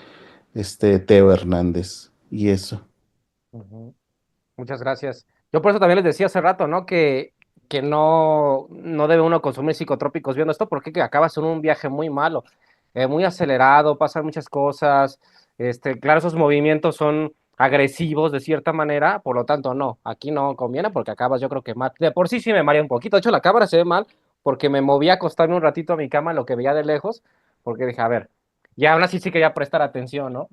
Teo Hernández. Y eso. ujú. Muchas gracias. Yo por eso también les decía hace rato, ¿no? Que no debe uno consumir psicotrópicos viendo esto porque que acabas en un viaje muy malo, muy acelerado, pasan muchas cosas. Claro, esos movimientos son agresivos de cierta manera, por lo tanto, no, aquí no conviene porque acabas, yo creo que mal. De por sí sí me mareé un poquito. De hecho, la cámara se ve mal porque me moví a acostarme un ratito a mi cama en lo que veía de lejos, porque dije, a ver, y aún así sí quería prestar atención, ¿no?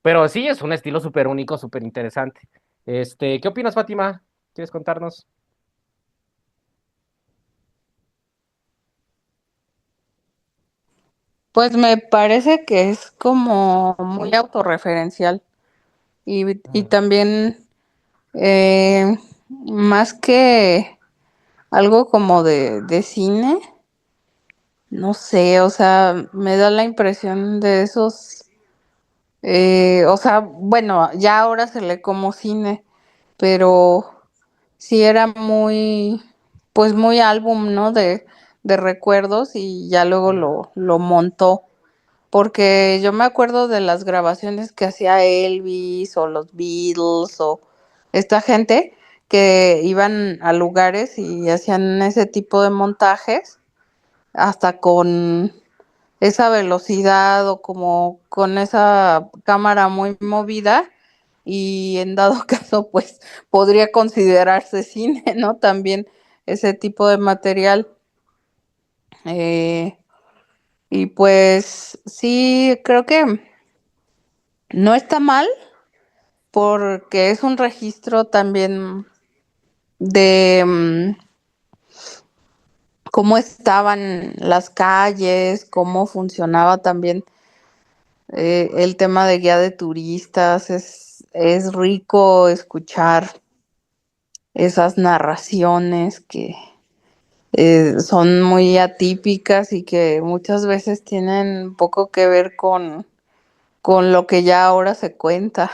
Pero sí, es un estilo súper único, súper interesante. ¿Qué opinas, Fátima? ¿Quieres contarnos? Pues me parece que es como muy autorreferencial y Mm, también más que algo como de cine, no sé, o sea, me da la impresión de esos, o sea, bueno, ya ahora se lee como cine, pero sí era muy, pues muy álbum, ¿no? De recuerdos y ya luego mm, lo montó. Porque yo me acuerdo de las grabaciones que hacía Elvis o los Beatles o esta gente que iban a lugares y hacían ese tipo de montajes hasta con esa velocidad o como con esa cámara muy movida y en dado caso pues podría considerarse cine, ¿no? También ese tipo de material. Eh, y pues sí, creo que no está mal porque es un registro también de cómo estaban las calles, cómo funcionaba también el tema de guía de turistas. Es rico escuchar esas narraciones que son muy atípicas y que muchas veces tienen poco que ver con lo que ya ahora se cuenta.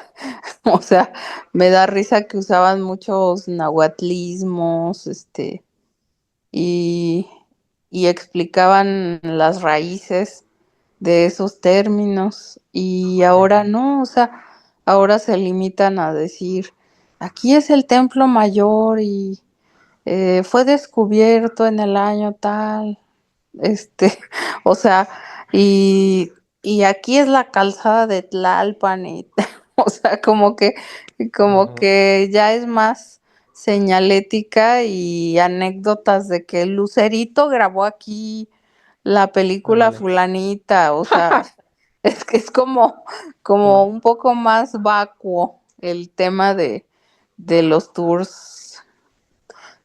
O sea, me da risa que usaban muchos nahuatlismos, y, y explicaban las raíces de esos términos. Y ahora ujú, no, o sea, ahora se limitan a decir, aquí es el templo mayor y fue descubierto en el año tal, este, o sea, y, y aquí es la calzada de Tlalpan, y, o sea, como ujú. que ya es más señalética y anécdotas de que Lucerito grabó aquí la película Ándale. fulanita, o sea, es que es como Mm, un poco más vacuo el tema de los tours,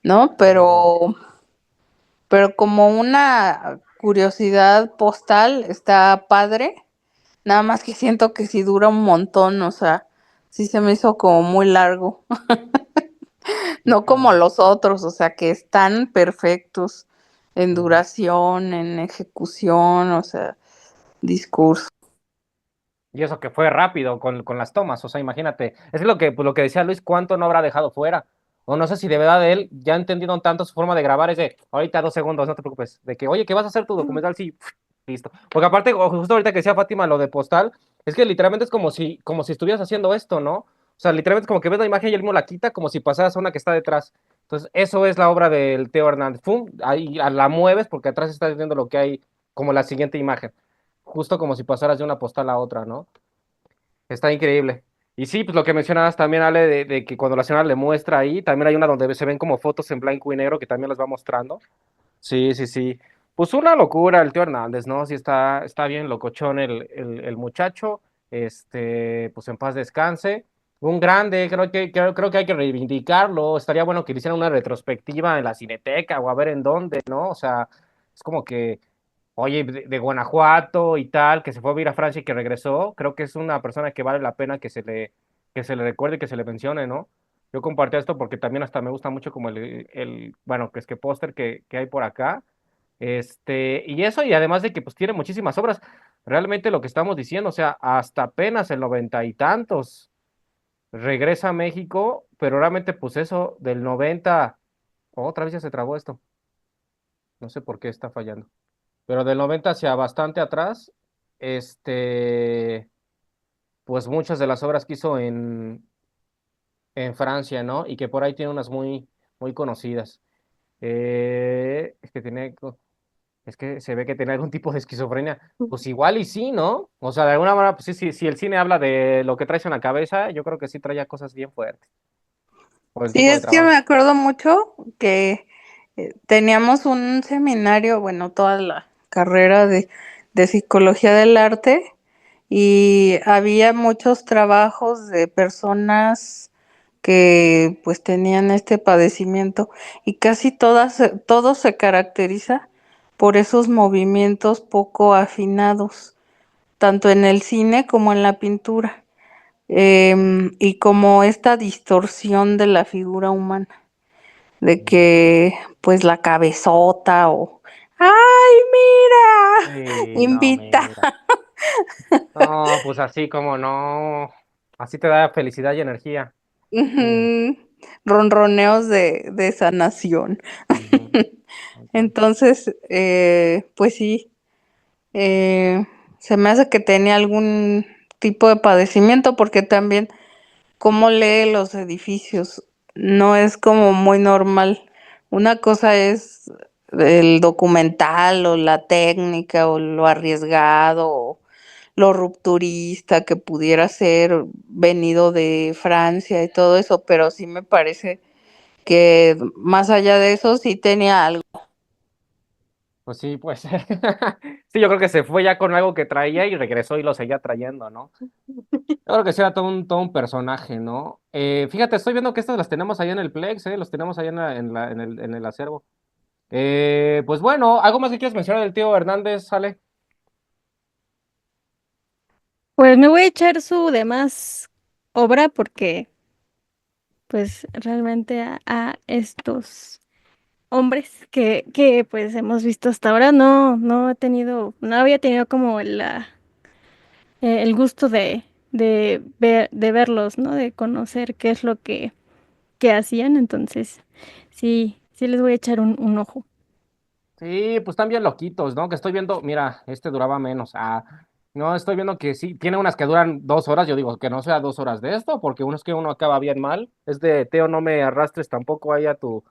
¿no? mm, Pero como una curiosidad postal está padre, Nada más que siento que sí dura un montón, o sea, sí se me hizo como muy largo. Sí, No como claro. los otros, o sea, que están perfectos en Ujú. duración, en ejecución, o sea, discurso. Y eso que fue rápido con las tomas, o sea, imagínate. Es lo que, pues, lo que decía Luis, ¿cuánto no habrá dejado fuera? O no sé si de verdad él ya entendido tanto su forma de grabar es de, ahorita 2 segundos, no te preocupes, de que, oye, ¿qué vas a hacer tu documental? Sí, listo. Porque aparte, justo ahorita que decía Fátima lo de postal, es que literalmente es como si estuvieras haciendo esto, ¿no? O sea, literalmente es como que ves la imagen y él mismo la quita como si pasaras a una que está detrás. Entonces, eso es la obra del Teo Hernández. ¡Fum! Ahí la mueves porque atrás estás viendo lo que hay como la siguiente imagen. Justo como si pasaras de una postal a otra, ¿no? Está increíble. Y sí, pues lo que mencionabas también, Ale, de que cuando la señora le muestra ahí, también hay una donde se ven como fotos en blanco y negro que también las va mostrando. Sí, sí, sí. Pues una locura el tío Hernández, ¿no? Sí, está bien locochón el muchacho. Pues en paz descanse. Un grande, creo que hay que reivindicarlo. Estaría bueno que le hicieran una retrospectiva en la Cineteca o a ver en dónde, ¿no? O sea, es como que oye, de Guanajuato y tal, que se fue a vivir a Francia y que regresó, creo que es una persona que vale la pena que se le recuerde, que se le mencione, ¿no? Yo compartí esto porque también hasta me gusta mucho como bueno, que es que póster que hay por acá. Y eso, y además de que pues tiene muchísimas obras. Realmente lo que estamos diciendo, o sea, hasta apenas el 90 y tantos regresa a México, pero realmente pues eso, del 90, otra vez ya se trabó esto, no sé por qué está fallando. Pero del 90 hacia bastante atrás, este, pues muchas de las obras que hizo en Francia, ¿no? Y que por ahí tiene unas muy, muy conocidas. Es que se ve que tiene algún tipo de esquizofrenia. Pues igual y sí, ¿no? O sea, de alguna manera, pues sí, sí, si el cine habla de lo que traes en la cabeza, yo creo que sí traía cosas bien fuertes por el Sí, tipo de es que trabajo. me acuerdo mucho que teníamos un seminario, bueno, toda la carrera de psicología del arte y había muchos trabajos de personas que pues tenían este padecimiento y casi todo se caracteriza por esos movimientos poco afinados, tanto en el cine como en la pintura, y como esta distorsión de la figura humana, de que pues la cabezota o ¡ay, mira! Sí, no, Invita. mira. No, pues así como no. Así te da felicidad y energía. Sí. Ujú, ronroneos de sanación. Ujú. Tal cual. Entonces, pues sí, eh, se me hace que tenía algún tipo de padecimiento porque también cómo lee los edificios no es como muy normal. Una cosa es el documental o la técnica o lo arriesgado o lo rupturista que pudiera ser venido de Francia y todo eso, pero sí me parece que más allá de eso sí tenía algo. Pues sí, pues. Sí, yo creo que se fue ya con algo que traía y regresó y lo seguía trayendo, ¿no? Yo creo que sí era todo un personaje, ¿no? Fíjate, estoy viendo que estas las tenemos allá en el Plex, los tenemos allá en el acervo. Pues bueno, ¿algo más que quieres mencionar del tío Hernández, Ale? Pues me voy a echar su demás obra porque, pues, realmente a estos hombres que pues hemos visto hasta ahora no había tenido como el gusto de verlos, ¿no? De conocer qué es lo que hacían, entonces sí les voy a echar un ojo. Sí, pues están bien loquitos, ¿no? Que estoy viendo, mira, este duraba menos. No, estoy viendo que sí, tiene unas que duran 2 horas. Yo digo que no sea 2 horas de esto, porque uno es que uno acaba bien mal. Es de Teo, no me arrastres tampoco ahí a tu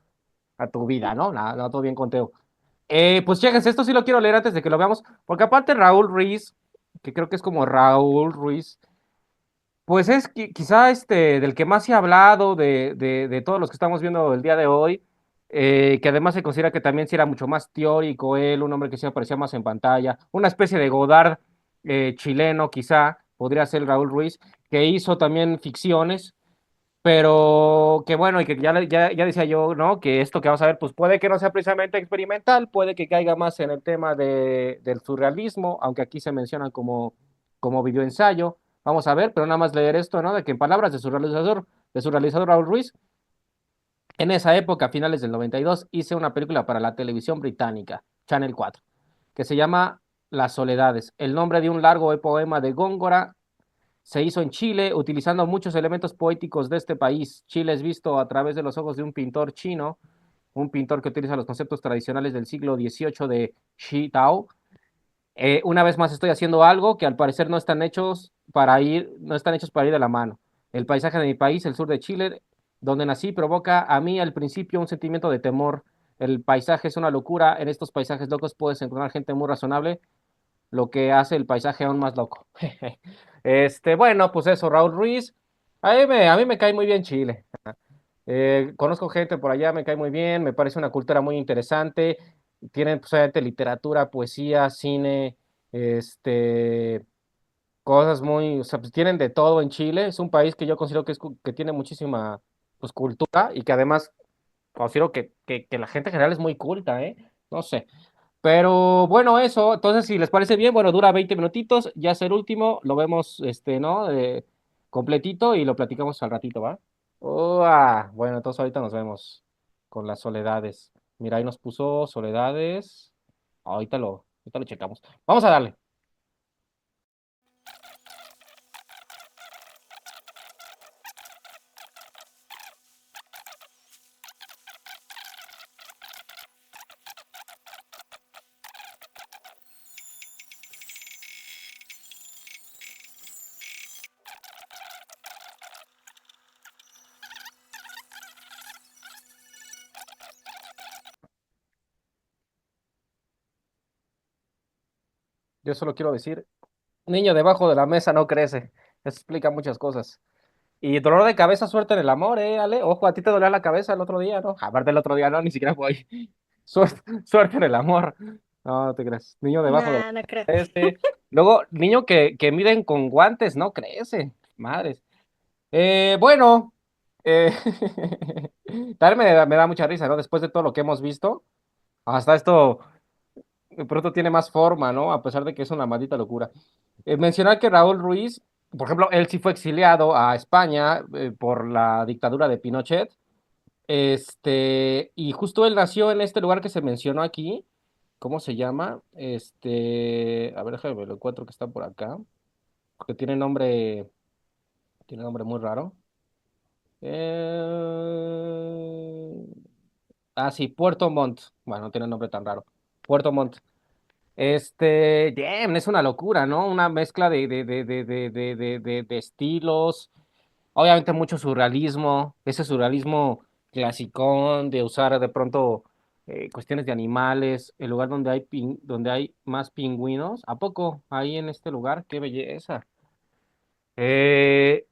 vida, ¿no? Nada, no, todo bien con Teo. Pues chéquense, esto sí lo quiero leer antes de que lo veamos, porque aparte Raúl Ruiz, que creo que es como Raúl Ruiz, pues es quizá del que más se ha hablado de todos los que estamos viendo el día de hoy, que además se considera que también sí era mucho más teórico él, un hombre que sí aparecía más en pantalla, una especie de Godard chileno quizá, podría ser Raúl Ruiz, que hizo también ficciones, pero que bueno, y que ya decía yo, ¿no? Que esto que vamos a ver, pues puede que no sea precisamente experimental, puede que caiga más en el tema del surrealismo, aunque aquí se mencionan como como videoensayo. Vamos a ver, pero nada más leer esto, ¿no? De que en palabras de su realizador Raúl Ruiz, en esa época, a finales del 92, hice una película para la televisión británica, Channel 4, que se llama Las Soledades. El nombre de un largo poema de Góngora se hizo en Chile, utilizando muchos elementos poéticos de este país. Chile es visto a través de los ojos de un pintor chino, un pintor que utiliza los conceptos tradicionales del siglo XVIII de Xi Tao. Una vez más estoy haciendo algo que al parecer no están hechos para ir de la mano. El paisaje de mi país, el sur de Chile, donde nací, provoca a mí al principio un sentimiento de temor. El paisaje es una locura. En estos paisajes locos puedes encontrar gente muy razonable, lo que hace el paisaje aún más loco. Bueno, pues eso, Raúl Ruiz. A mí me cae muy bien Chile. Conozco gente por allá, me cae muy bien, me parece una cultura muy interesante. Tienen pues, obviamente, literatura, poesía, cine, este, cosas muy, o sea, pues, tienen de todo en Chile. Es un país que yo considero que tiene muchísima pues, cultura y que además considero que la gente en general es muy culta, ¿eh? No sé. Pero bueno, eso, entonces si les parece bien, bueno, dura 20 minutitos, ya es el último, lo vemos, ¿no? Completito y lo platicamos al ratito, ¿va? Bueno, entonces ahorita nos vemos con las soledades. Mira, ahí nos puso soledades. Ahorita lo checamos. Vamos a darle. Yo solo quiero decir, niño debajo de la mesa no crece. Eso explica muchas cosas. Y dolor de cabeza, suerte en el amor, Ale. Ojo, a ti te dolía la cabeza el otro día, ¿no? Aparte el otro día, no, ni siquiera fue ahí. Suerte en el amor. No, no te creas. Niño debajo de la Nah, no creo. Luego, niño que miden con guantes, no crece. Madres. Bueno, eh, también me da mucha risa, ¿no? Después de todo lo que hemos visto, hasta esto de pronto tiene más forma, ¿no? A pesar de que es una maldita locura. Mencionar que Raúl Ruiz, por ejemplo, él sí fue exiliado a España por la dictadura de Pinochet. Y justo él nació en este lugar que se mencionó aquí. ¿Cómo se llama? A ver, déjame ver, lo encuentro que está por acá. Porque tiene nombre muy raro. Eh, sí, Puerto Montt. Bueno, no tiene nombre tan raro. Puerto Montt. Damn, es una locura, ¿no? Una mezcla de estilos. Obviamente mucho surrealismo, ese surrealismo clasicón de usar de pronto cuestiones de animales, el lugar donde hay más pingüinos. ¿A poco? Ahí en este lugar, qué belleza. Eh,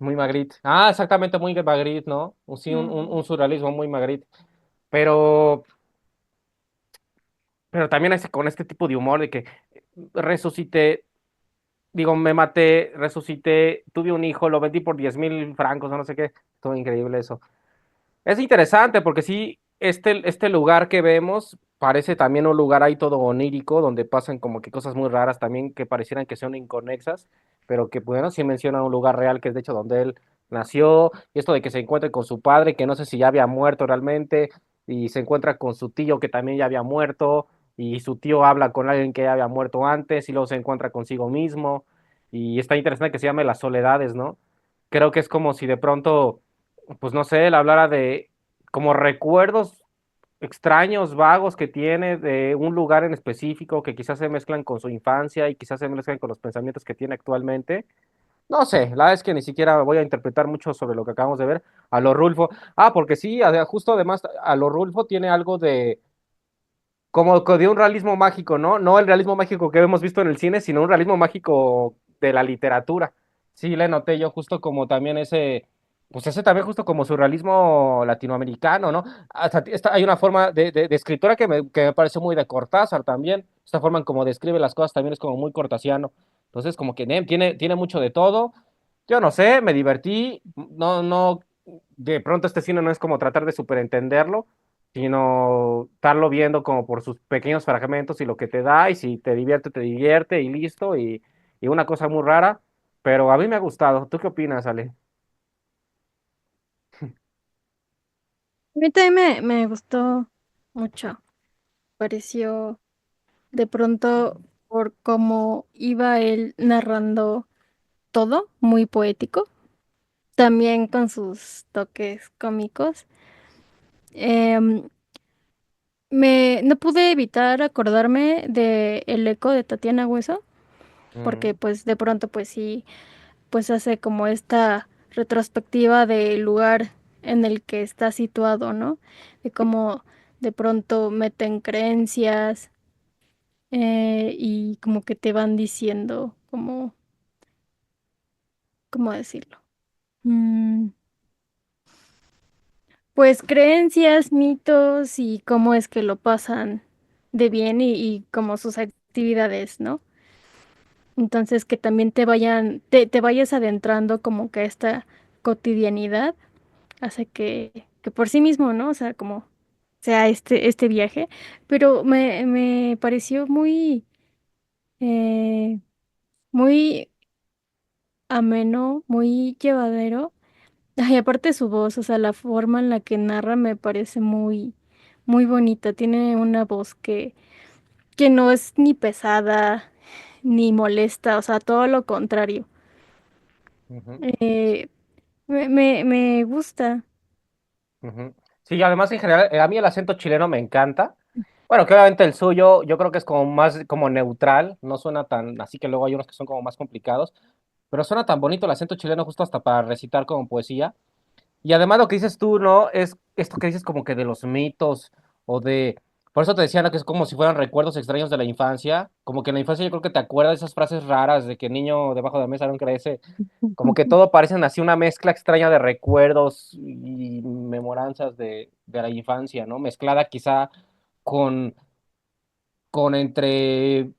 Muy Magritte. Exactamente, muy Magritte, ¿no? Sí, un surrealismo muy Magritte. Pero, pero también con este tipo de humor de que resucité, digo, me maté, resucité, tuve un hijo, lo vendí por 10,000 francos, o no sé qué. Todo increíble eso. Es interesante porque sí, este lugar que vemos parece también un lugar ahí todo onírico, donde pasan como que cosas muy raras también que parecieran que son inconexas, pero que bueno, sí menciona un lugar real que es de hecho donde él nació, y esto de que se encuentre con su padre, que no sé si ya había muerto realmente, y se encuentra con su tío que también ya había muerto, y su tío habla con alguien que ya había muerto antes, y luego se encuentra consigo mismo, y está interesante que se llame Las Soledades, ¿no? Creo que es como si de pronto pues no sé, él hablara de como recuerdos extraños, vagos que tiene de un lugar en específico que quizás se mezclan con su infancia y quizás se mezclan con los pensamientos que tiene actualmente. No sé, la verdad es que ni siquiera voy a interpretar mucho sobre lo que acabamos de ver a lo Rulfo. Porque sí, justo además a lo Rulfo tiene algo de como de un realismo mágico, ¿no? No el realismo mágico que hemos visto en el cine, sino un realismo mágico de la literatura. Sí, le noté yo justo como también pues ese también justo como surrealismo latinoamericano, ¿no? Hay una forma de escritura que me parece muy de Cortázar también. Esta forma en cómo describe las cosas también es como muy cortasiano. Entonces, como que tiene mucho de todo. Yo no sé, me divertí. No, de pronto este cine no es como tratar de superentenderlo, sino estarlo viendo como por sus pequeños fragmentos y lo que te da, y si te divierte y listo, y y una cosa muy rara, pero a mí me ha gustado. ¿Tú qué opinas, Ale? A mí también me gustó mucho. Pareció de pronto por cómo iba él narrando todo, muy poético, también con sus toques cómicos. Em, no pude evitar acordarme de El eco de Tatiana Hueso, porque Mm, pues de pronto pues sí, pues hace como esta retrospectiva del lugar en el que está situado, ¿no? De cómo de pronto meten creencias y como que te van diciendo ¿cómo decirlo? Mm, pues creencias, mitos y cómo es que lo pasan de bien y como sus actividades, ¿no? Entonces que también te vayas adentrando como que a esta cotidianidad hace que por sí mismo, ¿no? O sea, como sea este viaje, pero me pareció eh, muy ameno, muy llevadero. Ay, aparte su voz, o sea, la forma en la que narra me parece muy bonita. Tiene una voz que no es ni pesada ni molesta, o sea, todo lo contrario. ujú, Eh, me gusta. ujú. Sí, y además en general, a mí el acento chileno me encanta. Bueno, que obviamente el suyo yo creo que es como más como neutral, no suena tan, así que luego hay unos que son como más complicados, pero suena tan bonito el acento chileno justo hasta para recitar como poesía. Y además lo que dices tú, ¿no? Es esto que dices como que de los mitos o de... Por eso te decía, ¿no? Que es como si fueran recuerdos extraños de la infancia. Como que en la infancia yo creo que te acuerdas de esas frases raras de que niño debajo de la mesa no crece. Como que todo parecen así una mezcla extraña de recuerdos y memoranzas de la infancia, ¿no? Mezclada quizá con, con entre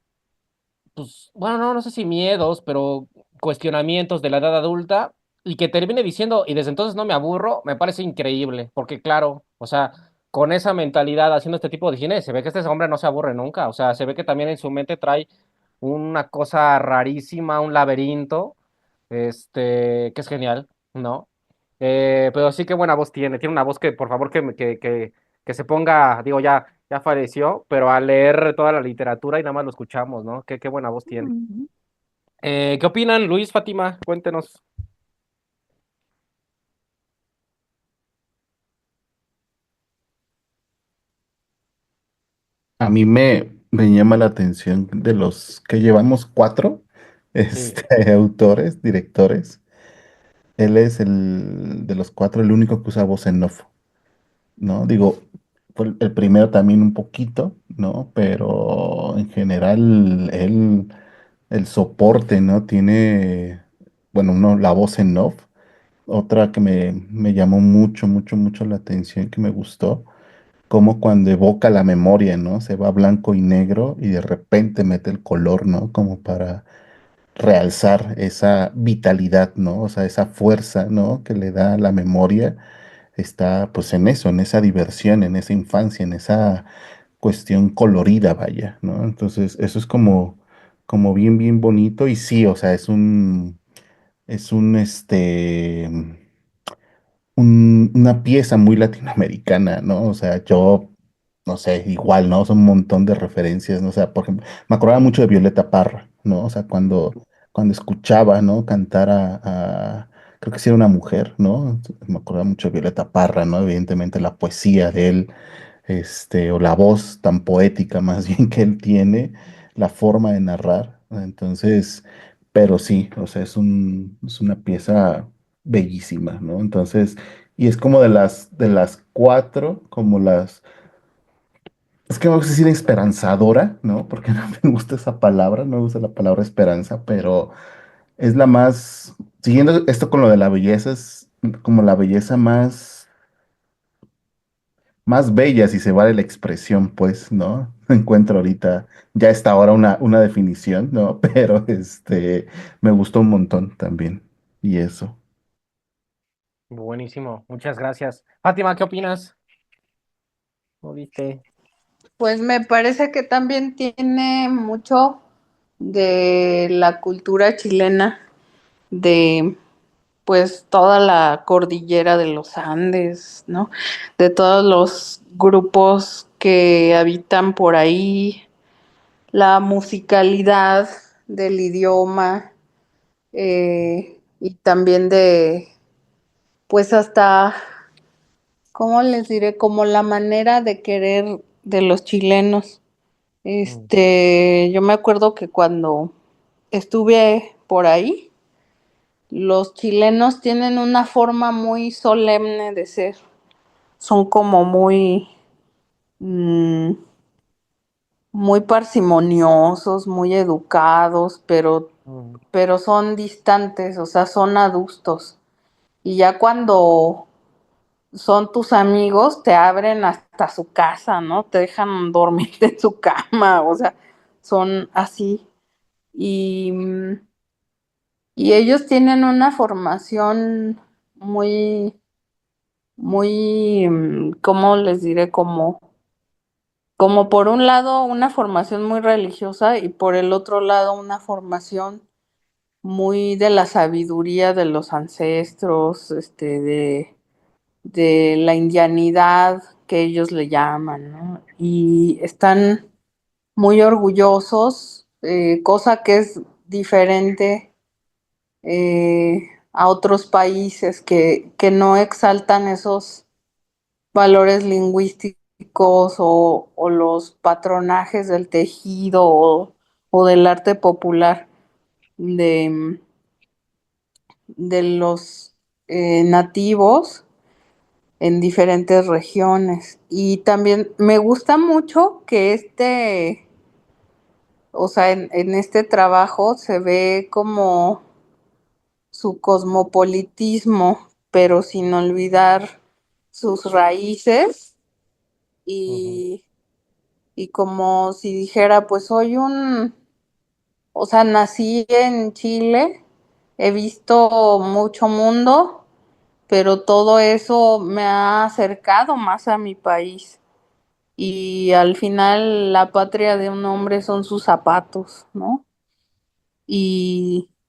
pues, bueno, no sé si miedos, pero cuestionamientos de la edad adulta y que termine diciendo, y desde entonces no me aburro, me parece increíble, porque claro, o sea, con esa mentalidad haciendo este tipo de cine, se ve que este hombre no se aburre nunca, o sea, se ve que también en su mente trae una cosa rarísima, un laberinto, que es genial, ¿no? Pero sí que buena voz tiene una voz que por favor que se ponga, digo, ya falleció, pero a leer toda la literatura y nada más lo escuchamos, ¿no? Qué buena voz tiene. Ujú. ¿Qué opinan, Luis, Fátima? Cuéntenos. A mí me llama la atención de los que llevamos cuatro, Sí. autores, directores. Él es el de los cuatro, el único que usa voz en off, ¿no? Digo, fue el primero también un poquito, ¿no? Pero en general, él, el soporte, ¿no? Tiene, bueno, uno, la voz en off. Otra que me llamó mucho la atención, que me gustó, como cuando evoca la memoria, ¿no? Se va blanco y negro y de repente mete el color, ¿no? Como para realzar esa vitalidad, ¿no? O sea, esa fuerza, ¿no? Que le da la memoria, está pues en eso, en esa diversión, en esa infancia, en esa cuestión colorida, vaya, ¿no? Entonces, eso es como bien bonito y sí, o sea, es una pieza muy latinoamericana, ¿no? O sea, yo, no sé, igual, ¿no? Son un montón de referencias, ¿no? O sea, por ejemplo, me acordaba mucho de Violeta Parra, ¿no? O sea, cuando escuchaba, ¿no? Cantar creo que sí era una mujer, ¿no? Me acordaba mucho de Violeta Parra, ¿no? Evidentemente la poesía de él, o la voz tan poética más bien que él tiene, la forma de narrar. Entonces, pero sí, o sea, es una pieza bellísima, ¿no? Entonces, y es como de las cuatro, es que vamos a decir esperanzadora, ¿no? Porque no me gusta esa palabra, no me gusta la palabra esperanza, pero es la más, siguiendo esto con lo de la belleza, es como la belleza más bella, si se vale la expresión, pues, ¿no? Encuentro ahorita, ya está ahora una definición, ¿no? Pero me gustó un montón también. Y eso. Buenísimo, muchas gracias. Fátima, ¿qué opinas? ¿Cómo viste? Pues me parece que también tiene mucho de la cultura chilena, de pues toda la cordillera de los Andes, ¿no? De todos los grupos que habitan por ahí, la musicalidad del idioma, y también de, pues hasta, ¿cómo les diré? Como la manera de querer de los chilenos. Mm, Yo me acuerdo que cuando estuve por ahí, los chilenos tienen una forma muy solemne de ser. Son como muy, mm, muy parsimoniosos, muy educados, mm, pero son distantes, o sea, son adustos. Y ya cuando son tus amigos, te abren hasta su casa, ¿no? Te dejan dormir en su cama, o sea, son así. Y, y ellos tienen una formación muy, muy, ¿cómo les diré? Como por un lado una formación muy religiosa y por el otro lado una formación muy de la sabiduría de los ancestros, de la indianidad que ellos le llaman, ¿no? Y están muy orgullosos, cosa que es diferente a otros países que no exaltan esos valores lingüísticos o los patronajes del tejido o del arte popular de, de los nativos en diferentes regiones. Y también me gusta mucho que o sea, en este trabajo se ve como su cosmopolitismo, pero sin olvidar sus raíces ujú, y, y como si dijera, pues soy o sea, nací en Chile, he visto mucho mundo, pero todo eso me ha acercado más a mi país. Y al final la patria de un hombre son sus zapatos, ¿no?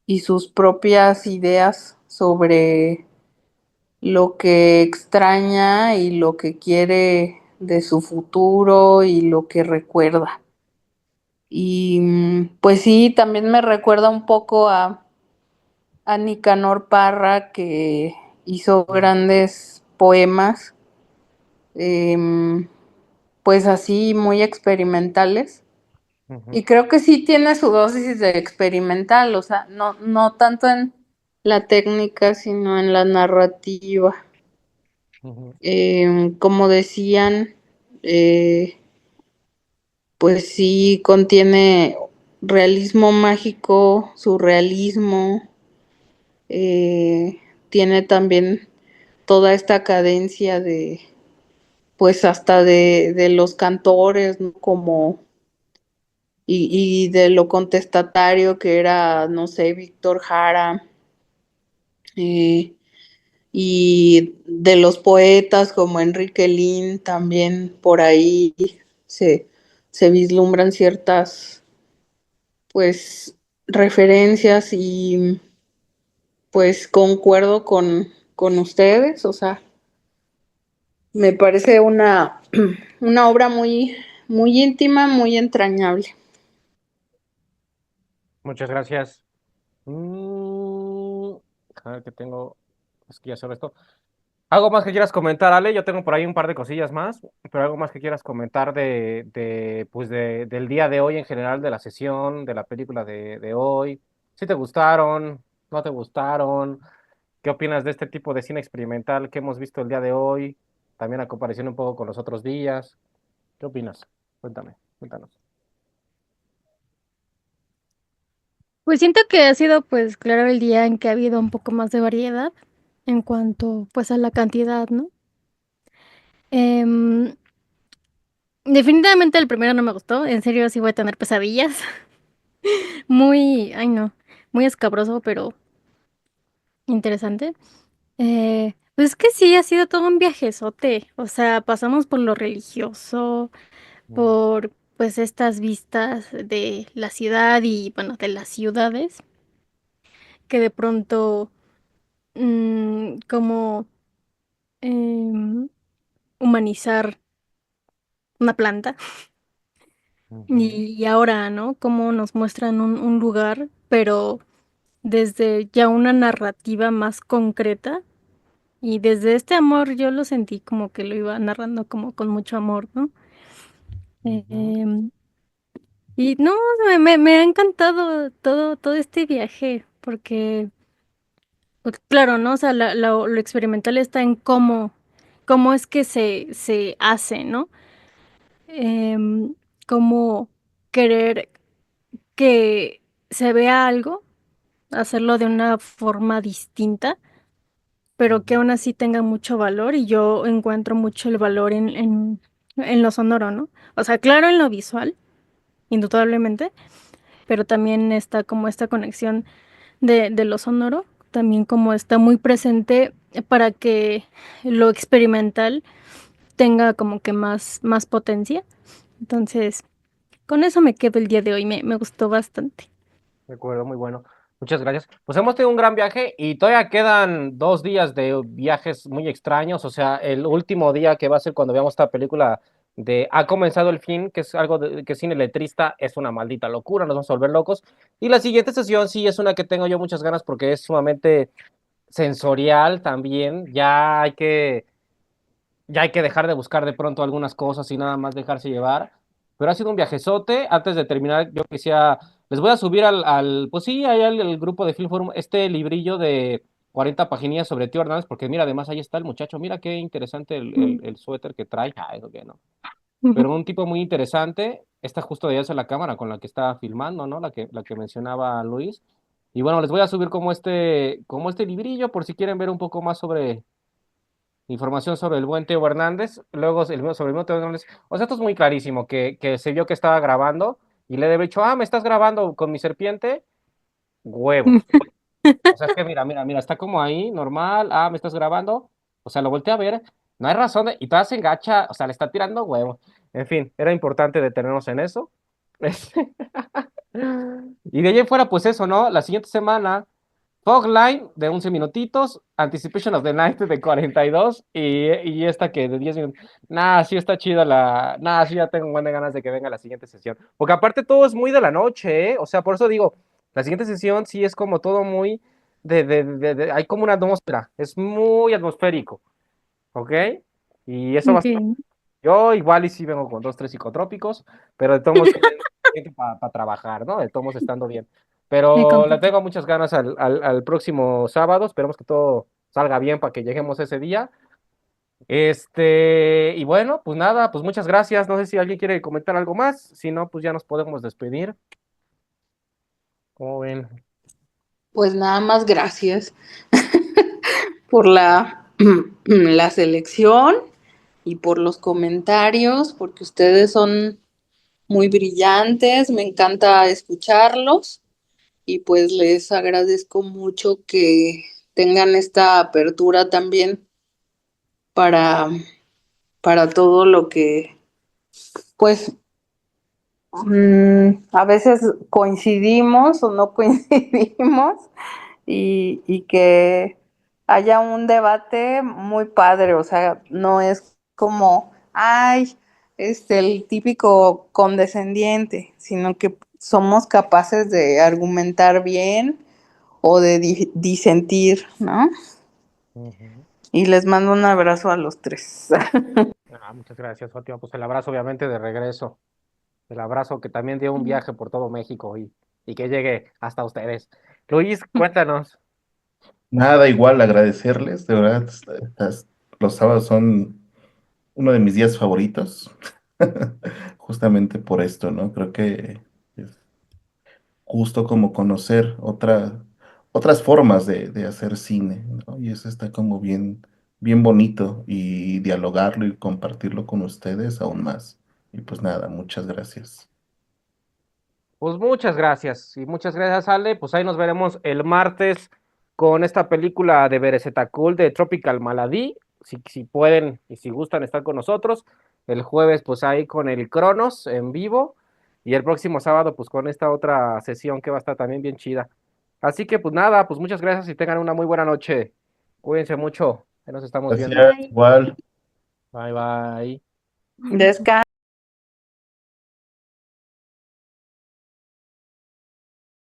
Y sus propias ideas sobre lo que extraña y lo que quiere de su futuro y lo que recuerda. Y pues sí, también me recuerda un poco a Nicanor Parra, que hizo mm, grandes poemas, em, pues así muy experimentales. ujú, Y creo que sí tiene su dosis de experimental, o sea, no tanto en la técnica, sino en la narrativa. ujú, Como decían, eh, pues sí contiene realismo mágico, surrealismo, tiene también toda esta cadencia pues hasta de los cantores, ¿no? Como, y de lo contestatario que era, no sé, Víctor Jara, eh, y de los poetas como Enrique Lin, también por ahí se, se vislumbran ciertas, pues, referencias y pues concuerdo con ustedes, o sea, me parece una obra muy, muy íntima, muy entrañable. muchas gracias. A ver qué tengo. Es que ya sobre esto. ¿Algo más que quieras comentar, Ale? Yo tengo por ahí un par de cosillas más, pero algo más que quieras comentar pues del día de hoy en general, de la sesión, de la película de hoy. ¿Si te gustaron? ¿No te gustaron? ¿Qué opinas de este tipo de cine experimental que hemos visto el día de hoy? También a comparación un poco con los otros días. ¿Qué opinas? Cuéntame, cuéntanos. Pues siento que ha sido pues claro el día en que ha habido un poco más de variedad en cuanto pues a la cantidad, ¿no? Em, Definitivamente el primero no me gustó, en serio sí voy a tener pesadillas. Muy, ay no, muy escabroso, pero interesante. Pues es que sí, ha sido todo un viajezote. O sea, pasamos por lo religioso, Mm, pues estas vistas de la ciudad y bueno, de las ciudades, que de pronto como em, humanizar una planta. Ujú, Y ahora, ¿no? Cómo nos muestran un lugar, pero desde ya una narrativa más concreta. Y desde este amor yo lo sentí como que lo iba narrando como con mucho amor, ¿no? ujú, Em, y no, me ha encantado todo este viaje, porque, pues, claro, ¿no? O sea, lo experimental está en cómo es que se hace, ¿no? Em, Cómo querer que se vea algo, hacerlo de una forma distinta, pero que ujú. aún así tenga mucho valor, y yo encuentro mucho el valor en lo sonoro, ¿no? O sea, claro, en lo visual, indudablemente, pero también está como esta conexión de lo sonoro, también como está muy presente para que lo experimental tenga como que más potencia. Entonces, con eso me quedo el día de hoy, me gustó bastante. De acuerdo, muy bueno. Muchas gracias. Pues hemos tenido un gran viaje y todavía quedan 2 días de viajes muy extraños. O sea, el último día que va a ser cuando veamos esta película de Ha comenzado el fin, que es algo que es cine letrista, es una maldita locura, nos vamos a volver locos. Y la siguiente sesión sí es una que tengo yo muchas ganas porque es sumamente sensorial también. Ya hay que dejar de buscar de pronto algunas cosas y nada más dejarse llevar. Pero ha sido un viajezote. Antes de terminar, yo quisiera, les voy a subir pues sí, ahí al grupo de Film Forum este librillo de 40 paginillas sobre Tío Hernández, porque mira, además ahí está el muchacho, mira qué interesante el suéter que trae. Ah, eso que no. Pero un tipo muy interesante, está justo de allá hacia la cámara con la que estaba filmando, ¿no? La que mencionaba Luis. Y bueno, les voy a subir como este librillo por si quieren ver un poco más sobre información sobre el buen Teo Hernández, luego sobre el buen Teo Hernández. O sea, esto es muy clarísimo, que se vio que estaba grabando y le debe dicho, ¿me estás grabando con mi serpiente? Huevos. O sea, es que mira, está como ahí, normal, me estás grabando. O sea, lo volteé a ver, no hay razón, y todavía se engacha, o sea, le está tirando huevos. En fin, era importante detenernos en eso. Y de ahí en fuera, pues eso, ¿no? La siguiente semana Fogline de 11 minutitos, Anticipation of the Night de 42 y esta que de 10 minutos. Nah, sí está chida Nah, sí ya tengo buenas ganas de que venga la siguiente sesión. Porque aparte todo es muy de la noche, ¿eh? O sea, por eso digo, la siguiente sesión sí es como todo muy hay como una atmósfera, es muy atmosférico, ¿ok? Y eso va a ser. Ok, Yo igual y sí vengo con 2, 3 psicotrópicos, pero de todos modos para trabajar, ¿no? De todos modos estando bien. me Pero le compensa. tengo muchas ganas al próximo sábado. Esperemos que todo salga bien para que lleguemos ese día. Y bueno, pues nada, pues muchas gracias. No sé si alguien quiere comentar algo más. Si no, pues ya nos podemos despedir. ¿Cómo ven? Pues nada más gracias por la selección y por los comentarios, porque ustedes son muy brillantes, me encanta escucharlos y pues les agradezco mucho que tengan esta apertura también para, para todo lo que, pues, a veces coincidimos o no coincidimos y que haya un debate muy padre, o sea, no es como, ay, el típico condescendiente, sino que somos capaces de argumentar bien o de disentir, ¿no? Ujú. Y les mando un abrazo a los tres. Muchas gracias, Fátima. Pues el abrazo, obviamente, de regreso. El abrazo que también dio un viaje por todo México y que llegue hasta ustedes. Luis, cuéntanos. Nada, igual agradecerles, de verdad, los sábados son uno de mis días favoritos, justamente por esto, ¿no? Creo que es justo como conocer otras formas de hacer cine, ¿no? Y eso está como bien bonito y dialogarlo y compartirlo con ustedes aún más. Y pues nada, muchas gracias. Pues muchas gracias y muchas gracias, Ale. Pues ahí nos veremos el martes con esta película de Beresetacul de Tropical Malady. Si pueden y si gustan estar con nosotros. el jueves pues ahí con el Cronos en vivo y el próximo sábado pues con esta otra sesión que va a estar también bien chida. Así que pues nada, pues muchas gracias y tengan una muy buena noche. Cuídense mucho, ahí nos estamos viendo. Gracias, Bye. igual. Bye bye. Descansa.